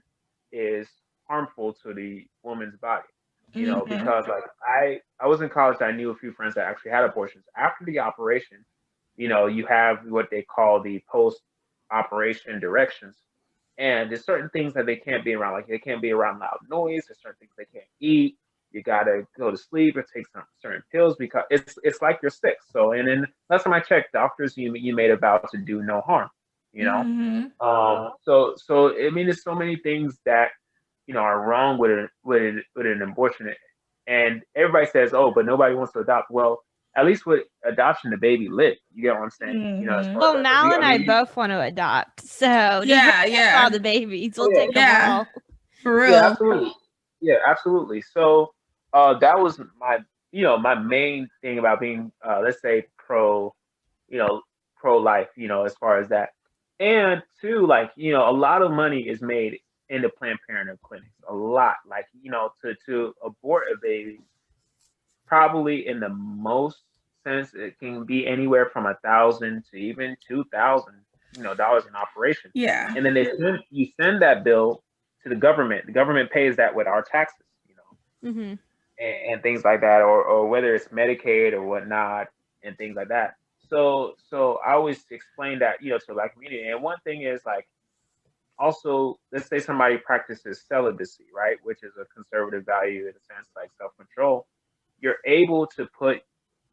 is harmful to the woman's body, you know, because like I was in college, I knew a few friends that actually had abortions. After the operation, you know, you have what they call the post-operation directions. And there's certain things that they can't be around. Like, they can't be around loud noise. There's certain things they can't eat. You gotta go to sleep or take some certain pills, because it's like you're sick. So, and then last time I checked, doctors, you made a vow to do no harm, you know. So I mean, there's so many things that, you know, are wrong with an abortion, and everybody says, oh, but nobody wants to adopt. Well, at least with adoption, the baby lived. You get what I'm saying? You know, well, Mal and I both want to adopt, so all the babies, we'll take them all. For real. Yeah, absolutely. So that was my main thing about being, let's say, pro-life, you know, as far as that. And two, like, you know, a lot of money is made in the Planned Parenthood clinics. A lot, like, you know, to abort a baby, probably in the most sense, it can be anywhere from $1,000 to even $2,000, you know, dollars in operation. Yeah. And then you send that bill to the government. The government pays that with our taxes, you know, and things like that, or whether it's Medicaid or whatnot, and things like that. So I always explain that, you know, to the Black community. And one thing is, like, also, let's say somebody practices celibacy, right, which is a conservative value in a sense, like self-control. You're able to put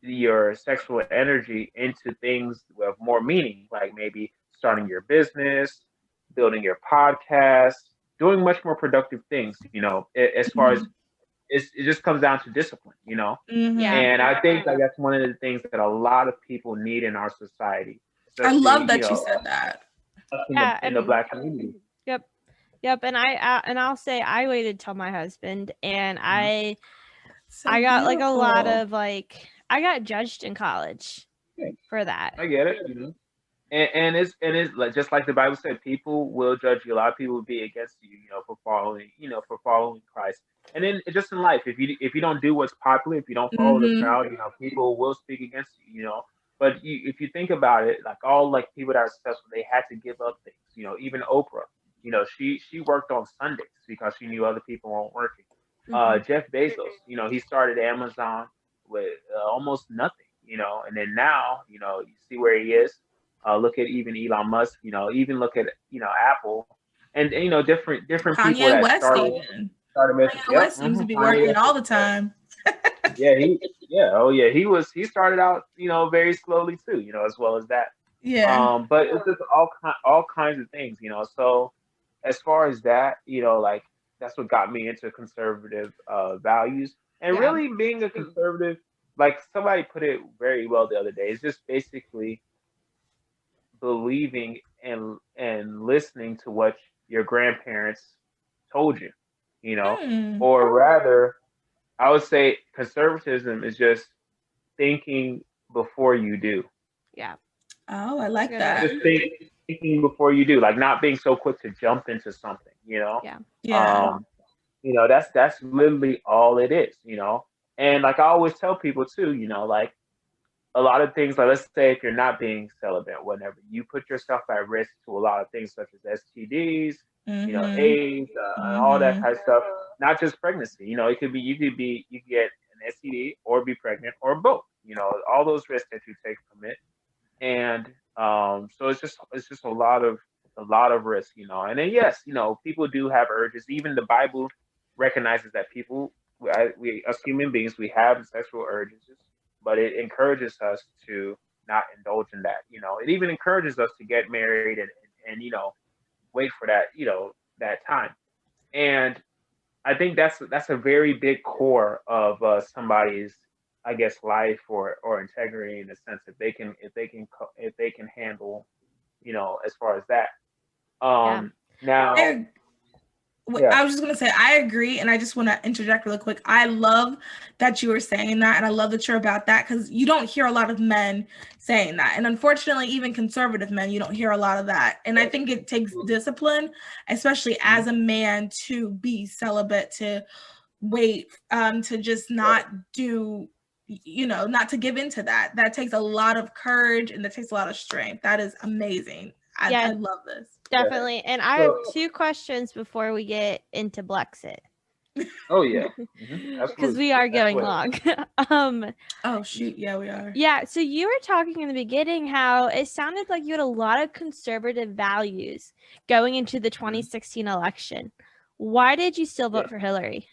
your sexual energy into things with more meaning, like maybe starting your business, building your podcast, doing much more productive things, you know, as far as it just comes down to discipline, you know. And I think that that's one of the things that a lot of people need in our society. I love that you said that. In the Black community. Yep. And I'll say, I waited till my husband, and I got like a lot of, like, I got judged in college for that. I get it. You know? And it's like, just like the Bible said, people will judge you. A lot of people will be against you, you know, for following Christ. And then just in life, if you don't do what's popular, if you don't follow the crowd, you know, people will speak against you, you know. But if you think about it, like, all like people that are successful, they had to give up things. You know, even Oprah, you know, she worked on Sundays because she knew other people weren't working. Jeff Bezos, you know, he started Amazon with almost nothing, you know, and then now, you know, you see where he is. Look at even Elon Musk, you know, even look at, you know, Apple, and you know, different Kanye people that West started Kanye West seems to be working all the time. He started out, very slowly too, as well as that. Yeah. But it's just all kinds of things, So as far as that, like that's what got me into conservative values. And Yeah. really being a conservative, like somebody put it very well the other day, is just basically believing and listening to what your grandparents told you, Hmm. or rather, I would say conservatism is just thinking before you do. Yeah. Oh, I like that. Just thinking before you do, like not being so quick to jump into something, Yeah. Yeah. That's literally all it is, And like I always tell people too, like a lot of things, like let's say if you're not being celibate, whatever, you put yourself at risk to a lot of things such as STDs, Mm-hmm. AIDS, and all that kind of stuff. Not just pregnancy, it could be you could get an STD or be pregnant or both. All those risks that you take from it, and so it's just a lot of risk, And then yes, people do have urges. Even the Bible recognizes that people, we as human beings, we have sexual urges, but it encourages us to not indulge in that. It even encourages us to get married and wait for that that time. And I think that's a very big core of somebody's, I guess, life or integrity, in a sense, if they can handle, as far as that. Yeah. Now, I was just going to say, I agree. And I just want to interject really quick. I love that you were saying that. And I love that you're about that, because you don't hear a lot of men saying that. And unfortunately, even conservative men, you don't hear a lot of that. And I think it takes discipline, especially as a man, to be celibate, to wait, to just not do, not to give into that. That takes a lot of courage and that takes a lot of strength. That is amazing. I love this. Definitely. And I have 2 questions before we get into Blexit. Oh yeah. Because we are going long. Oh shoot, yeah, we are. Yeah, so you were talking in the beginning how it sounded like you had a lot of conservative values going into the 2016 election. Why did you still vote for Hillary?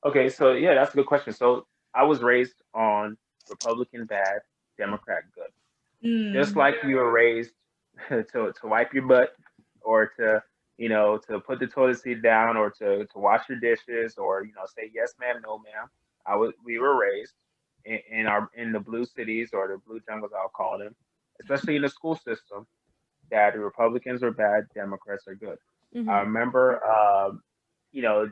Okay, so that's a good question. So I was raised on Republican bad, Democrat good. Just like you were raised to wipe your butt, or to to put the toilet seat down, or to wash your dishes, or say yes ma'am, no ma'am. We were raised in the blue cities, or the blue jungles, I'll call them, especially in the school system, that the Republicans are bad, Democrats are good. I remember the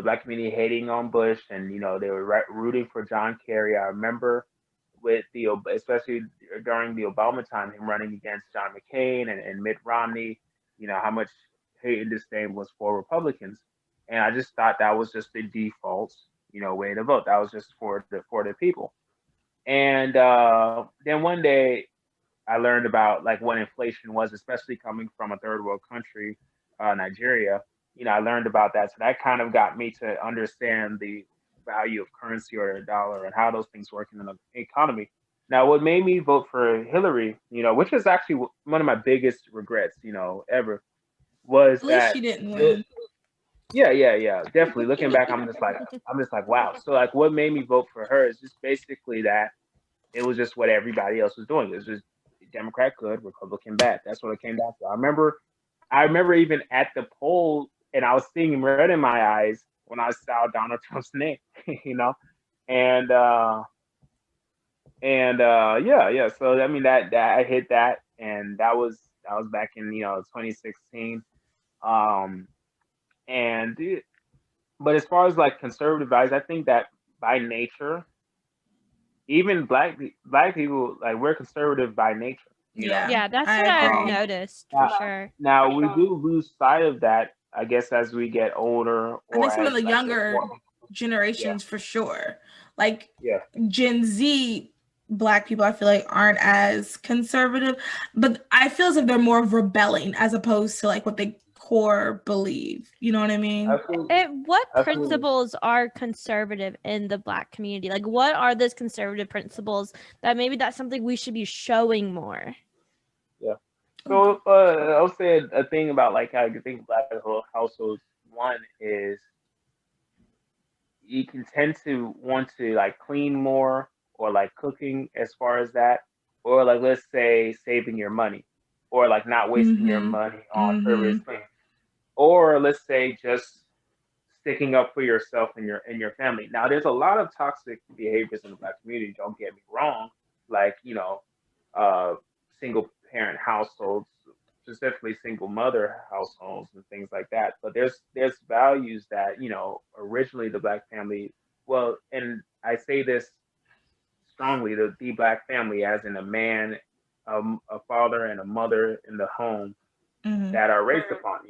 black community hating on Bush, and they were rooting for John Kerry. I remember especially during the Obama time, him running against John McCain and Mitt Romney, how much hate and disdain was for Republicans. And I just thought that was just the default, way to vote. That was just for the people. And then one day I learned about like what inflation was, especially coming from a third world country, Nigeria. I learned about that. So that kind of got me to understand the value of currency, or the dollar, and how those things work in the economy. Now, what made me vote for Hillary, which is actually one of my biggest regrets, ever, was at least that she didn't win. Yeah, definitely. Looking back, I'm just like, wow. So like, what made me vote for her is just basically that it was just what everybody else was doing. It was just Democrat good, Republican bad. That's what it came down to. I remember even at the poll, and I was seeing red in my eyes when I saw Donald Trump's name, and yeah. So I mean that I hit that, and that was back in 2016, and but as far as like conservative values, I think that by nature, even black people, like, we're conservative by nature. Yeah, that's what I've noticed for sure. Now we do lose sight of that, I guess, as we get older. I think some of the younger generations, for sure, like Gen Z Black people, I feel like aren't as conservative, but I feel as if they're more rebelling as opposed to like what they core believe. You know what I mean? What principles are conservative in the Black community? Like, what are those conservative principles that maybe that's something we should be showing more? Yeah. So I'll say a thing about like how you think Black households. One is, you can tend to want to like clean more or like cooking as far as that, or like let's say saving your money, or like not wasting your money on frivolous things, or let's say just sticking up for yourself and your family. Now, there's a lot of toxic behaviors in the Black community. Don't get me wrong, like uh, single parent households, specifically single mother households and things like that. But there's values that originally the Black family. Well, and I say this strongly: the Black family, as in a man, a father, and a mother in the home that are raised upon.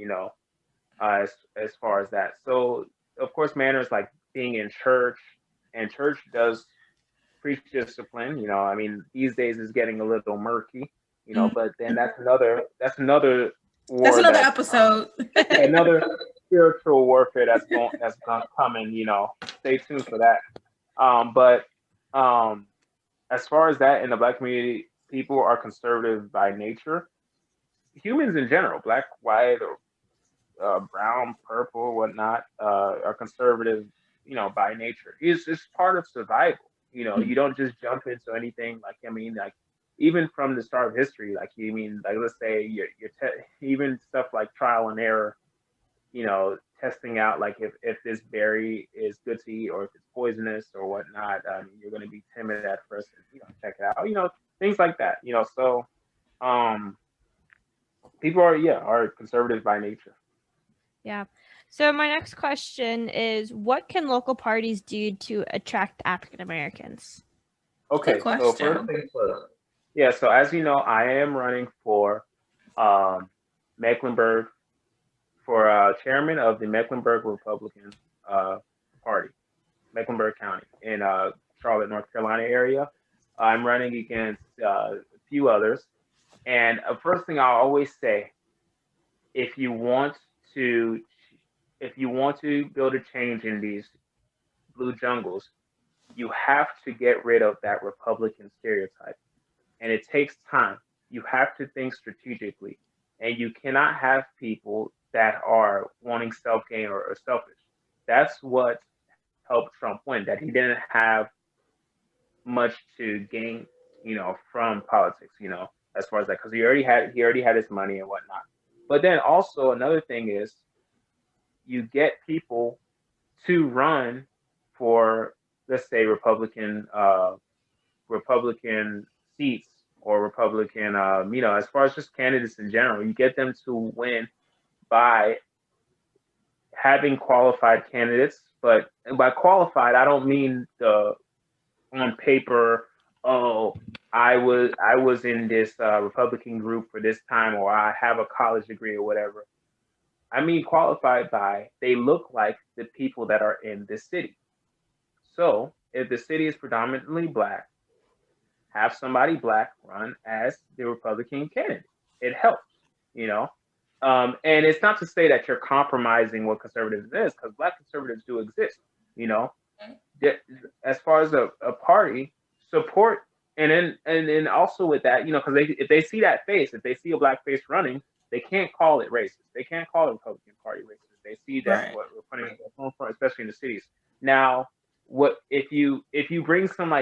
As far as that. So of course, manners like being in church, and church does preach discipline. I mean, these days is getting a little murky. But then that's another war. That's another episode. Another spiritual warfare that's going coming. Stay tuned for that. But as far as that in the Black community, people are conservative by nature. Humans in general, black, white, or brown, purple, whatnot, are conservative, by nature. It's part of survival. You don't just jump into anything. Like, I mean, like even from the start of history, like like let's say even stuff like trial and error, testing out like if this berry is good to eat or if it's poisonous or whatnot. You're going to be timid at first, and, check it out. Things like that. So people are conservative by nature. Yeah. So my next question is, what can local parties do to attract African Americans? Okay, so first things first. Yeah, so as you know, I am running for Mecklenburg, for chairman of the Mecklenburg Republican Party, Mecklenburg County in Charlotte, North Carolina area. I'm running against a few others. And first thing I'll always say, if you want to build a change in these blue jungles, you have to get rid of that Republican stereotype. And it takes time. You have to think strategically. And you cannot have people that are wanting self-gain or selfish. That's what helped Trump win, that he didn't have much to gain, from politics, as far as that, because he already had his money and whatnot. But then also another thing is, you get people to run for, let's say, Republican seats or Republican, as far as just candidates in general. You get them to win by having qualified candidates. But by qualified, I don't mean on paper, oh, I was in this Republican group for this time, or I have a college degree or whatever. I mean qualified by they look like the people that are in this city. So if the city is predominantly Black, have somebody Black run as the Republican candidate. It helps, and it's not to say that you're compromising what conservatives is, because Black conservatives do exist, As far as a party support, and then also with that, because if they see that face, if they see a Black face running, they can't call it racist. They can't call the Republican Party racist. They see that's what we're putting on front, especially in the cities. Now, what if you bring some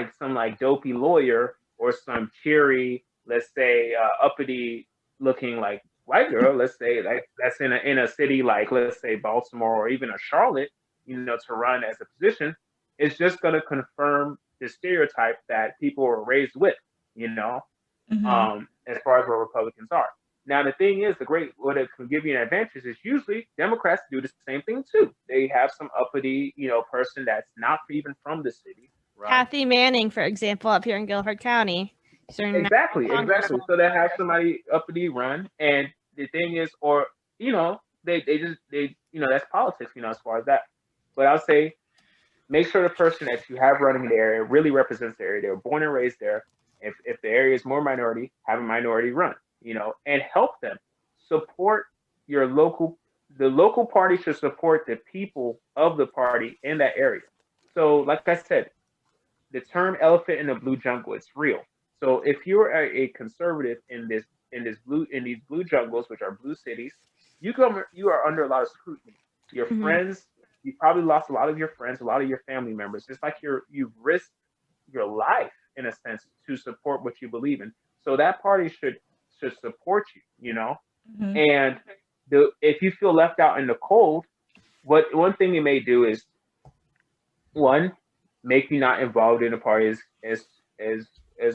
dopey lawyer or some cheery, let's say, uppity looking like white girl, let's say, like that's in a city like, let's say, Baltimore or even a Charlotte, to run as a position, it's just going to confirm the stereotype that people were raised with, as far as what Republicans are. Now, the thing is, what it can give you an advantage is usually Democrats do the same thing too. They have some uppity, person that's not even from the city. Right? Kathy Manning, for example, up here in Guilford County. Exactly. So they have somebody uppity run, and the thing is, or they that's politics, as far as that. But I'll say, make sure the person that you have running the area really represents the area. They were born and raised there. If the area is more minority, have a minority run. And help them support your local. The local party should support the people of the party in that area. So, like I said, the term "elephant in the blue jungle" it's real. So, if you're a conservative in these blue jungles, which are blue cities, you are under a lot of scrutiny. Your friends You probably lost a lot of your friends, a lot of your family members. It's like you've risked your life in a sense to support what you believe in. So that party should support you, you know. Mm-hmm. And if you feel left out in the cold, one thing they may do is one, make you not involved in the party as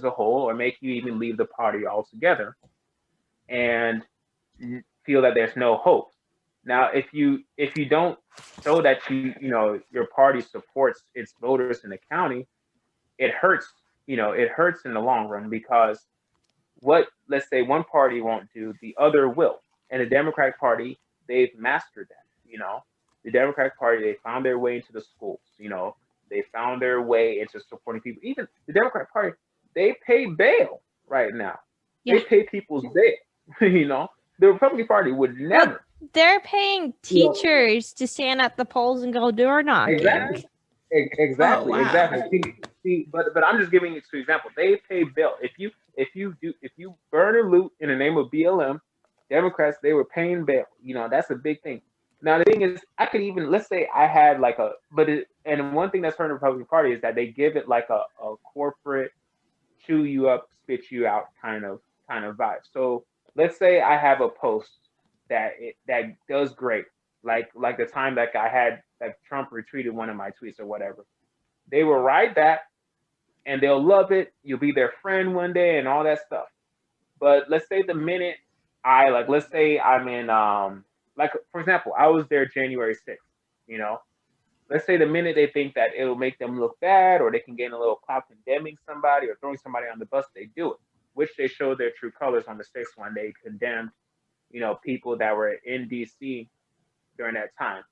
a whole, or make you even leave the party altogether, and feel that there's no hope. Now, if you don't show that your party supports its voters in the county, it hurts. It hurts in the long run, because what, let's say, one party won't do, the other will. And the Democratic Party, they've mastered that. The Democratic Party, they found their way into the schools. They found their way into supporting people. Even the Democratic Party, they pay bail right now. Yeah. They pay people's bail. The Republican Party would never. Well, they're paying teachers to stand at the polls and go door knocking. Exactly. Oh, wow. Exactly. See, but I'm just giving you two examples. They pay bail. If you burn or loot in the name of BLM, Democrats, they were paying bail. That's a big thing. Now the thing is, I could even, let's say I had like and one thing that's hurt the Republican Party is that they give it like a corporate chew you up, spit you out kind of vibe. So let's say I have a post that does great, like the time that I had, like, Trump retweeted one of my tweets or whatever. They will write that and they'll love it. You'll be their friend one day and all that stuff. But let's say the minute let's say I'm in, for example, I was there January 6th, let's say the minute they think that it'll make them look bad, or they can gain a little clout condemning somebody or throwing somebody on the bus, they do it, which they showed their true colors on the 6th when they condemned, people that were in DC during that time.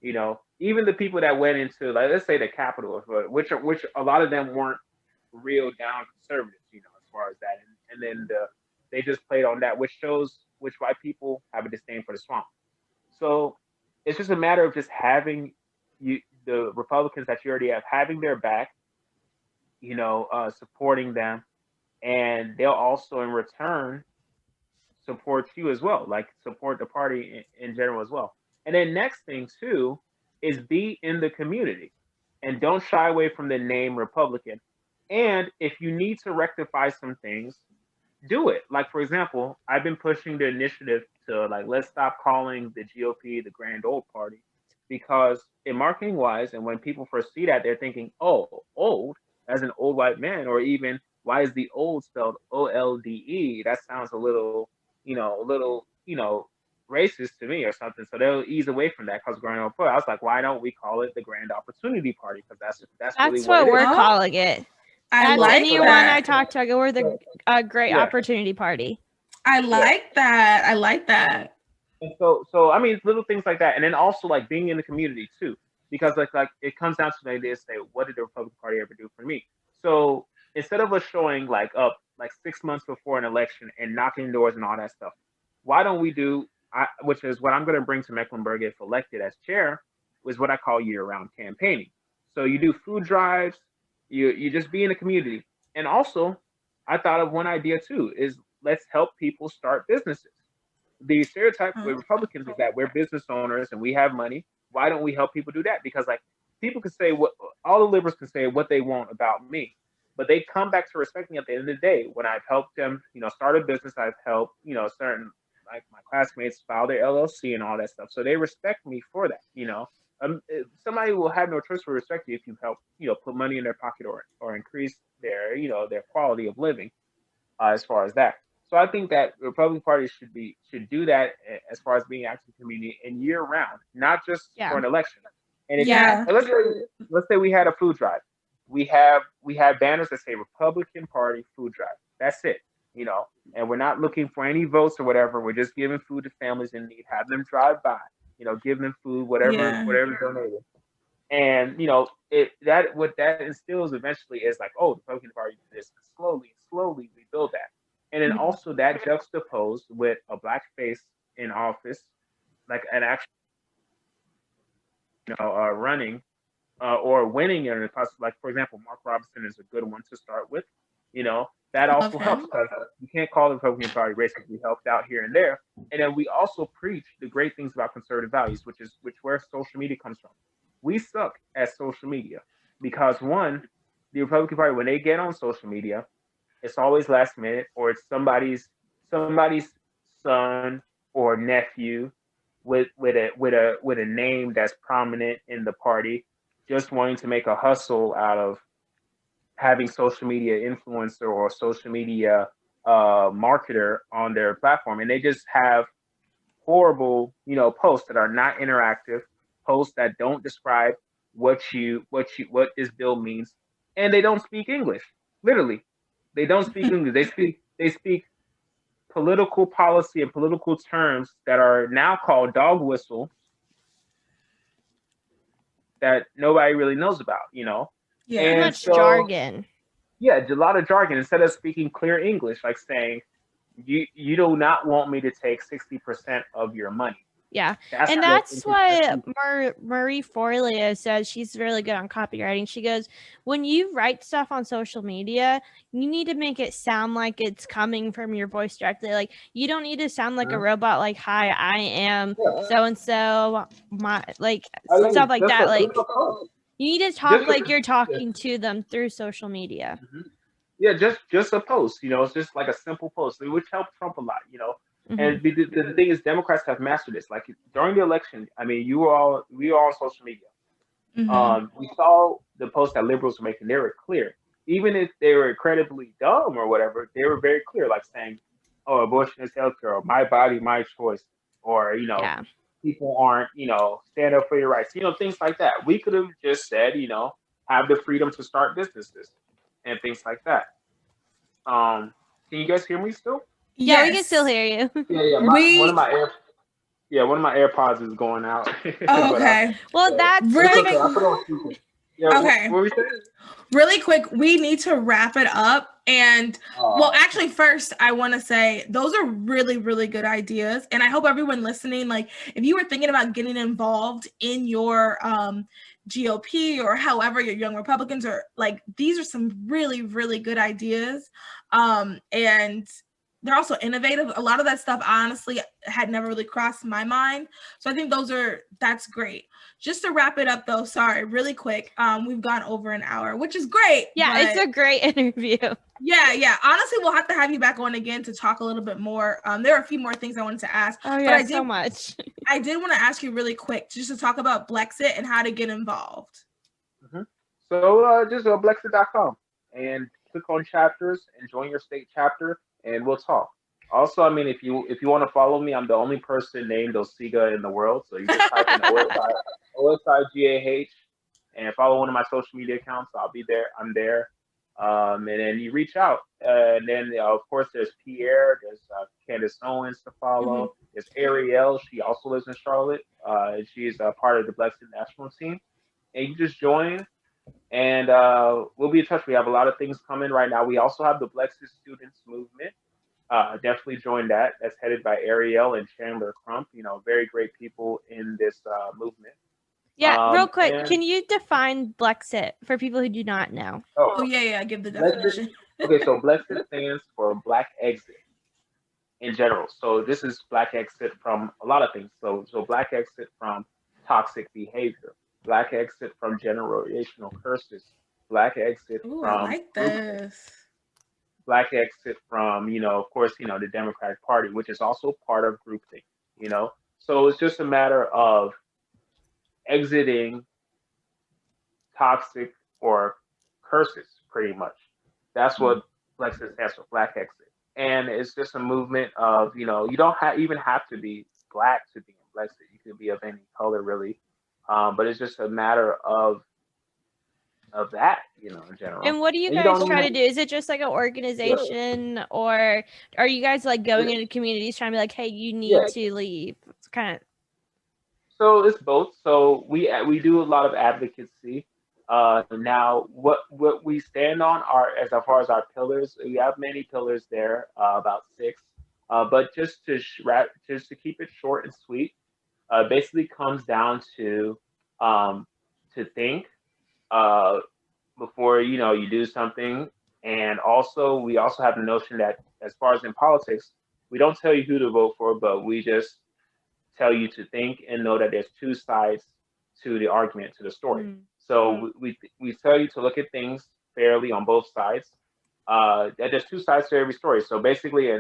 Even the people that went into, like, let's say the Capitol, which a lot of them weren't real down conservatives, as far as that. And then they just played on that, which shows which white people have a disdain for the swamp. So it's just a matter of just having the Republicans that you already have, having their back, supporting them, and they'll also in return support you as well, like support the party in general as well. And then next thing too is be in the community, and don't shy away from the name Republican. And if you need to rectify some things, do it. Like, for example, I've been pushing the initiative to, like, let's stop calling the GOP the Grand Old Party, because in marketing wise, and when people first see that, they're thinking, oh, old as an old white man, or even why is the old spelled OLDE? That sounds a little racist to me or something. So they'll ease away from that, because Grand Old Party. I was like, why don't we call it the Grand Opportunity Party? Because that's really what we're calling it. Anyone I talk to, I go, we're the Great Opportunity Party. I like that. I like that. And so I mean, little things like that, and then also like being in the community too, because like it comes down to the idea to say, what did the Republican Party ever do for me? So instead of us showing like up like 6 months before an election and knocking doors and all that stuff, why don't we do, which is what I'm going to bring to Mecklenburg if elected as chair, is what I call year-round campaigning. So you do food drives. You just be in the community. And also, I thought of one idea too, is let's help people start businesses. The stereotype with Republicans is that we're business owners and we have money. Why don't we help people do that? Because like people can say all the liberals can say what they want about me, but they come back to respect me at the end of the day when I've helped them, start a business. I've helped, certain, like, my classmates file their LLC and all that stuff. So they respect me for that, somebody will have no choice but respect you if you help, put money in their pocket or increase their, their quality of living, as far as that. So I think that the Republican Party should do that as far as being active in the community and year round, not just for an election. And let's say we had a food drive. We have banners that say Republican Party food drive. That's it, and we're not looking for any votes or whatever. We're just giving food to families in need, have them drive by, give them food, whatever donated. And what that instills eventually is like, oh, the Republican Party did this. Slowly we build that. And then also that juxtaposed with a black face in office, like an actual, running or winning in the process. Like, for example, Mark Robinson is a good one to start with. That also helps, because you can't call the Republican Party racist. We helped out here and there. And then we also preach the great things about conservative values, which where social media comes from. we suck at social media because one, the Republican Party, when they get on social media, it's always last minute, or it's somebody's son or nephew with a name that's prominent in the party, just wanting to make a hustle out of having social media influencer or social media marketer on their platform, and they just have horrible, posts that are not interactive, posts that don't describe what this bill means, and they don't speak English. Literally, they don't speak English. They speak political policy and political terms that are now called dog whistle that nobody really knows about. Yeah. And much so, jargon. yeah, a lot of jargon instead of speaking clear English, like saying, you do not want me to take 60% of your money. Yeah. And that's what Marie Forleo says. She's really good on copywriting. She goes, when you write stuff on social media, you need to make it sound like it's coming from your voice directly. Like, you don't need to sound like a robot, like, hi, I am so-and-so, stuff like that. Like, you need to talk like you're talking to them through social media. Yeah, just a post. It's just like a simple post, which helped Trump a lot. And the thing is, Democrats have mastered this. Like during the election, I mean, we were all on social media. We saw the posts that liberals were making. They were clear, even if they were incredibly dumb or whatever. They were very clear, like saying, "Oh, abortion is healthcare," or "My body, my choice," or people aren't, stand up for your rights. Things like that. We could have just said, have the freedom to start businesses and things like that. Can you guys hear me still? Yeah, we can still hear you. Yeah. One of my AirPods is going out. Oh, okay. Well, that's really okay. I put on speaker. Yeah, okay. What were we saying? Really quick, we need to wrap it up. And well, actually, first, I want to say those are really, really good ideas. And I hope everyone listening, like, if you were thinking about getting involved in your GOP or however your young Republicans are, like, these are some really, really good ideas. And they're also innovative. A lot of that stuff, honestly, had never really crossed my mind. So I think that's great. Just to wrap it up, though, sorry, really quick. We've gone over an hour, which is great. Yeah, it's a great interview. Yeah. Honestly, we'll have to have you back on again to talk a little bit more. There are a few more things I wanted to ask. Oh, yeah, so much. I did want to ask you really quick, just to talk about Blexit and how to get involved. So just go Blexit.com and click on chapters and join your state chapter, and we'll talk. Also, I mean, if you want to follow me, I'm the only person named Osigah in the world. So you just type in OSIGAH and follow one of my social media accounts. I'll be there. I'm there. And then you reach out. And then, of course, there's Pierre. There's Candace Owens to follow. There's Ariel. She also lives in Charlotte. She's a part of the Blexit national team. And you just join. And we'll be in touch. We have a lot of things coming right now. We also have the Blexit Students Movement. Definitely join that. That's headed by Ariel and Chandler Crump. Very great people in this movement. Yeah, real quick, can you define Blexit for people who do not know? Oh yeah, give the definition. Okay, so Blexit stands for Black Exit in general. So this is Black Exit from a lot of things. So Black Exit from toxic behavior, Black Exit from generational curses, Black Exit from I like this. Black Exit from, of course, the Democratic Party, which is also part of groupthink, So it's just a matter of exiting toxic or curses, pretty much. That's what Blexit stands for, Black Exit. And it's just a movement of, you don't even have to be Black to be in Blexit. You could be of any color, really. But it's just a matter of that, in general. And what do you guys try to do? Is it just like an organization, or are you guys like going into communities trying to be like, hey, you need to leave? It's kind of. So it's both. So we do a lot of advocacy. Now, what we stand on are, as far as our pillars, we have many pillars there, about 6. But just to keep it short and sweet, basically comes down to think before you do something, and also we also have the notion that as far as in politics, we don't tell you who to vote for, but we just tell you to think and know that there's 2 sides to the argument, to the story. So we tell you to look at things fairly on both sides. There's two sides to every story. So basically,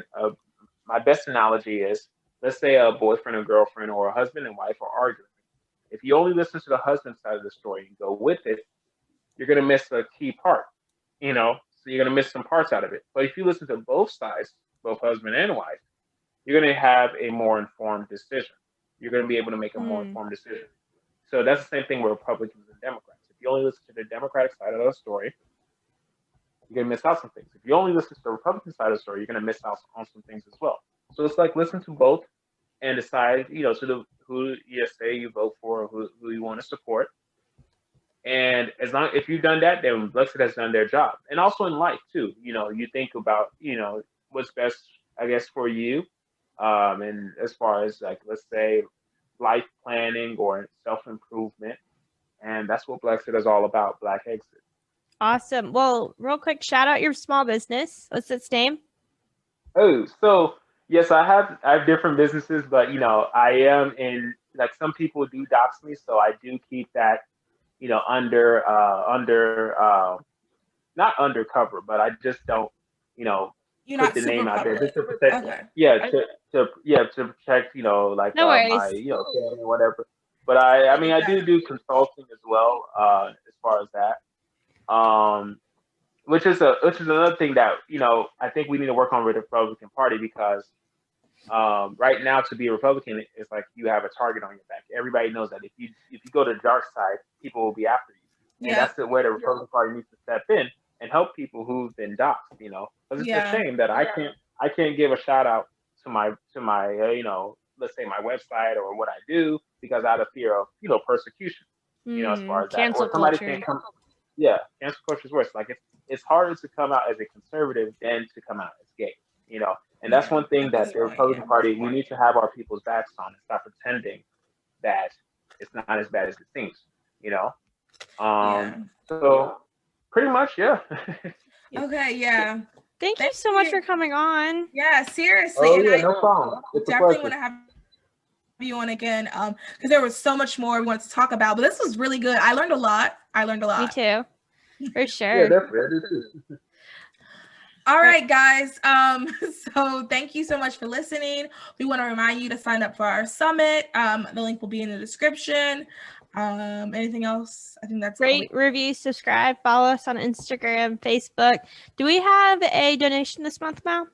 my best analogy is, let's say a boyfriend and girlfriend or a husband and wife are arguing. If you only listen to the husband side of the story and go with it, you're going to miss a key part, you know, so you're going to miss some parts out of it. But if you listen to both sides, both husband and wife, you're going to have a more informed decision. You're going to be able to make a more informed decision. So that's the same thing with Republicans and Democrats. If you only listen to the Democratic side of the story, you're going to miss out some things. If you only listen to the Republican side of the story, you're going to miss out on some things as well. So it's like, listen to both and decide, you know, who you say you vote for, or who you want to support. And if you've done that, then Blexit has done their job. And also in life too, you know, you think about, you know, what's best, I guess, for you. And as far as, like, let's say life planning or self-improvement. And that's what Blexit is all about, Black Exit. Awesome. Well, real quick, shout out your small business. What's its name? Oh, so yes, I have different businesses, but, you know, I am in, like, some people do dox me, so I do keep that, you know, not undercover, but I just don't, you know, put the name out there just to protect. Okay. To protect, you know, like, no worries. my, you know, family, whatever. But I mean, I do consulting as well, as far as that. Which is another thing that, you know, I think we need to work on with the Republican Party, because right now, to be a Republican, it's like you have a target on your back. Everybody knows that if you go to the dark side, people will be after you. And that's where the Republican Party needs to step in and help people who've been doxxed, you know. Because it's a shame that I can't give a shout out to my you know, let's say my website or what I do, because out of fear of, you know, persecution, you know, as far as cancel that. Or somebody culture. can come. Yeah, cancel culture is worse. Like, it's harder to come out as a conservative than to come out as gay, you know. And that's one thing that the Republican Party, we need to have our people's backs on and stop pretending that it's not as bad as it seems, you know. So pretty much, yeah. Okay, yeah. Thank you so much for coming on. Yeah, seriously. Oh, yeah, no problem. It's definitely want to have you on again, because there was so much more we wanted to talk about, but this was really good. I learned a lot. Me too, for sure. Yeah, definitely. All right, guys. So thank you so much for listening. We want to remind you to sign up for our summit. The link will be in the description. Anything else? I think that's rate, review, subscribe, follow us on Instagram, Facebook. Do we have a donation this month, Mal?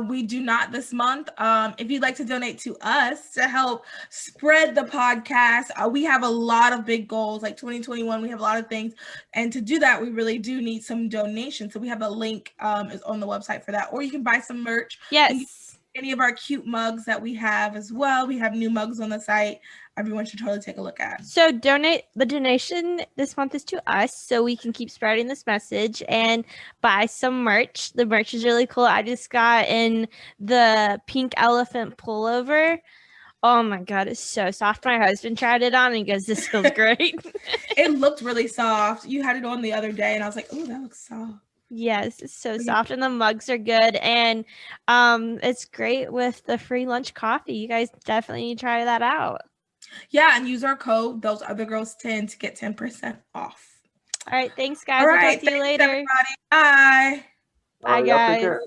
We do not this month. If you'd like to donate to us to help spread the podcast, we have a lot of big goals. Like 2021, we have a lot of things. And to do that, we really do need some donations. So we have a link is on the website for that. Or you can buy some merch. Yes. Any of our cute mugs that we have as well. We have new mugs on the site. Everyone should totally take a look at. So the donation this month is to us, so we can keep spreading this message and buy some merch. The merch is really cool. I just got in the pink elephant pullover. Oh my God, it's so soft. My husband tried it on and he goes, "This feels great." It looked really soft. You had it on the other day and I was like, "Oh, that looks soft." Yes, it's so soft, and the mugs are good, and it's great with the free lunch coffee. You guys definitely need to try that out. Yeah, and use our code, Those Other Girls 10, to get 10% off. All right, thanks, guys. All right, I'll talk to you later. Everybody. Bye. Bye, guys.